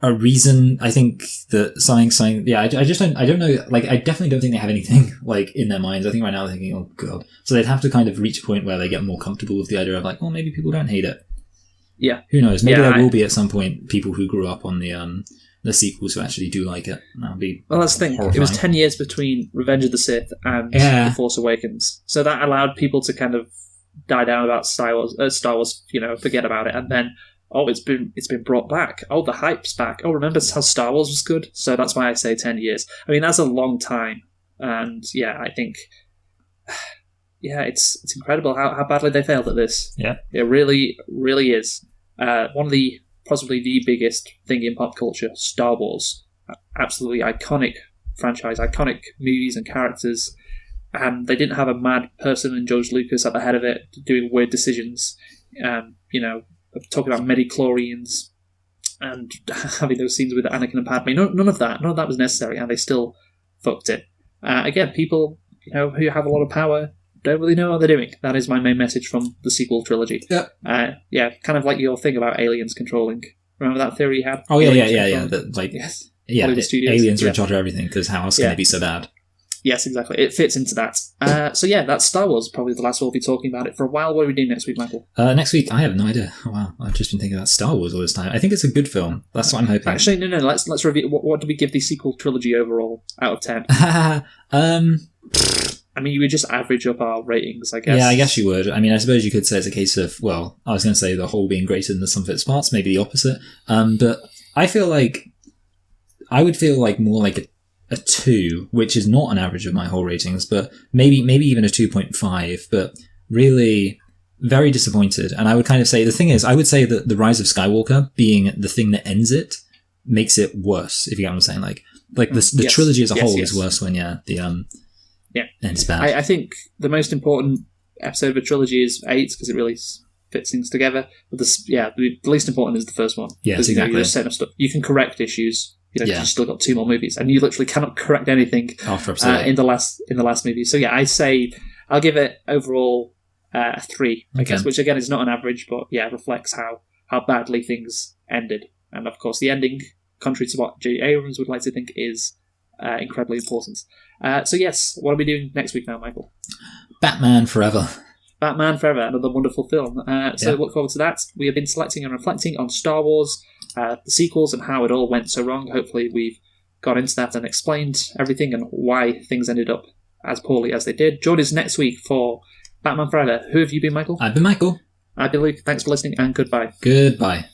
reason. I think that something. Yeah, I don't know. I definitely don't think they have anything in their minds. I think right now they're thinking, oh god. So they'd have to kind of reach a point where they get more comfortable with the idea of well, maybe people don't hate it. Yeah. Who knows? Maybe there will be at some point people who grew up on the sequels who actually do like it. That'll be that's the thing. Horrifying. It was 10 years between Revenge of the Sith and The Force Awakens, so that allowed people to kind of die down about Star Wars, forget about it, and then it's been brought back. Oh, the hype's back. Oh, remember how Star Wars was good? So that's why I say 10 years. I mean, that's a long time, and I think, it's incredible how badly they failed at this. Yeah, it really, really is. One of the possibly the biggest thing in pop culture, Star Wars. Absolutely iconic franchise, iconic movies and characters. And they didn't have a mad person in George Lucas at the head of it doing weird decisions. talking about midi-chlorians and having those scenes with Anakin and Padme. None of that was necessary, and they still fucked it. Again, people who have a lot of power don't really know what they're doing. That is my main message from the sequel trilogy. Yeah. Kind of like your thing about aliens controlling. Remember that theory you had? Oh, yeah. Yes. Yeah, Hollywood Studios. aliens are in charge of everything, because how else can it be so bad? Yes, exactly. It fits into that. So yeah, that's Star Wars. Probably the last we'll be talking about it for a while. What are we doing next week, Michael? Next week, I have no idea. Oh, wow, I've just been thinking about Star Wars all this time. I think it's a good film. That's what I'm hoping. Actually, no. Let's review. What do we give the sequel trilogy overall out of 10? I mean, you would just average up our ratings, I guess. Yeah, I guess you would. I mean, I suppose you could say it's a case of, well, I was going to say the whole being greater than the sum of its parts, maybe the opposite. But I feel like I would feel like more like a 2, which is not an average of my whole ratings, but maybe even a 2.5, but really very disappointed. And I would kind of say, the thing is, I would say that The Rise of Skywalker being the thing that ends it makes it worse, if you get what I'm saying. Like the trilogy as a whole is worse when, ends bad. I think the most important episode of a trilogy is 8, because it really fits things together. But the least important is the first one. Yes, exactly. You're setting up stuff. You can correct issues. You've still got 2 more movies, and you literally cannot correct anything in the last movie. So yeah, I say I'll give it overall a 3, I guess, which again is not an average, but reflects how badly things ended. And of course, the ending, contrary to what J. Abrams would like to think, is incredibly important. So yes, what are we doing next week now, Michael? Batman Forever. Batman Forever, another wonderful film. So look forward to that. We have been selecting and reflecting on Star Wars, the sequels, and how it all went so wrong. Hopefully we've got into that and explained everything and why things ended up as poorly as they did. Join us next week for Batman Forever. Who have you been, Michael? I've been Michael. I've been Luke. Thanks for listening, and goodbye. Goodbye.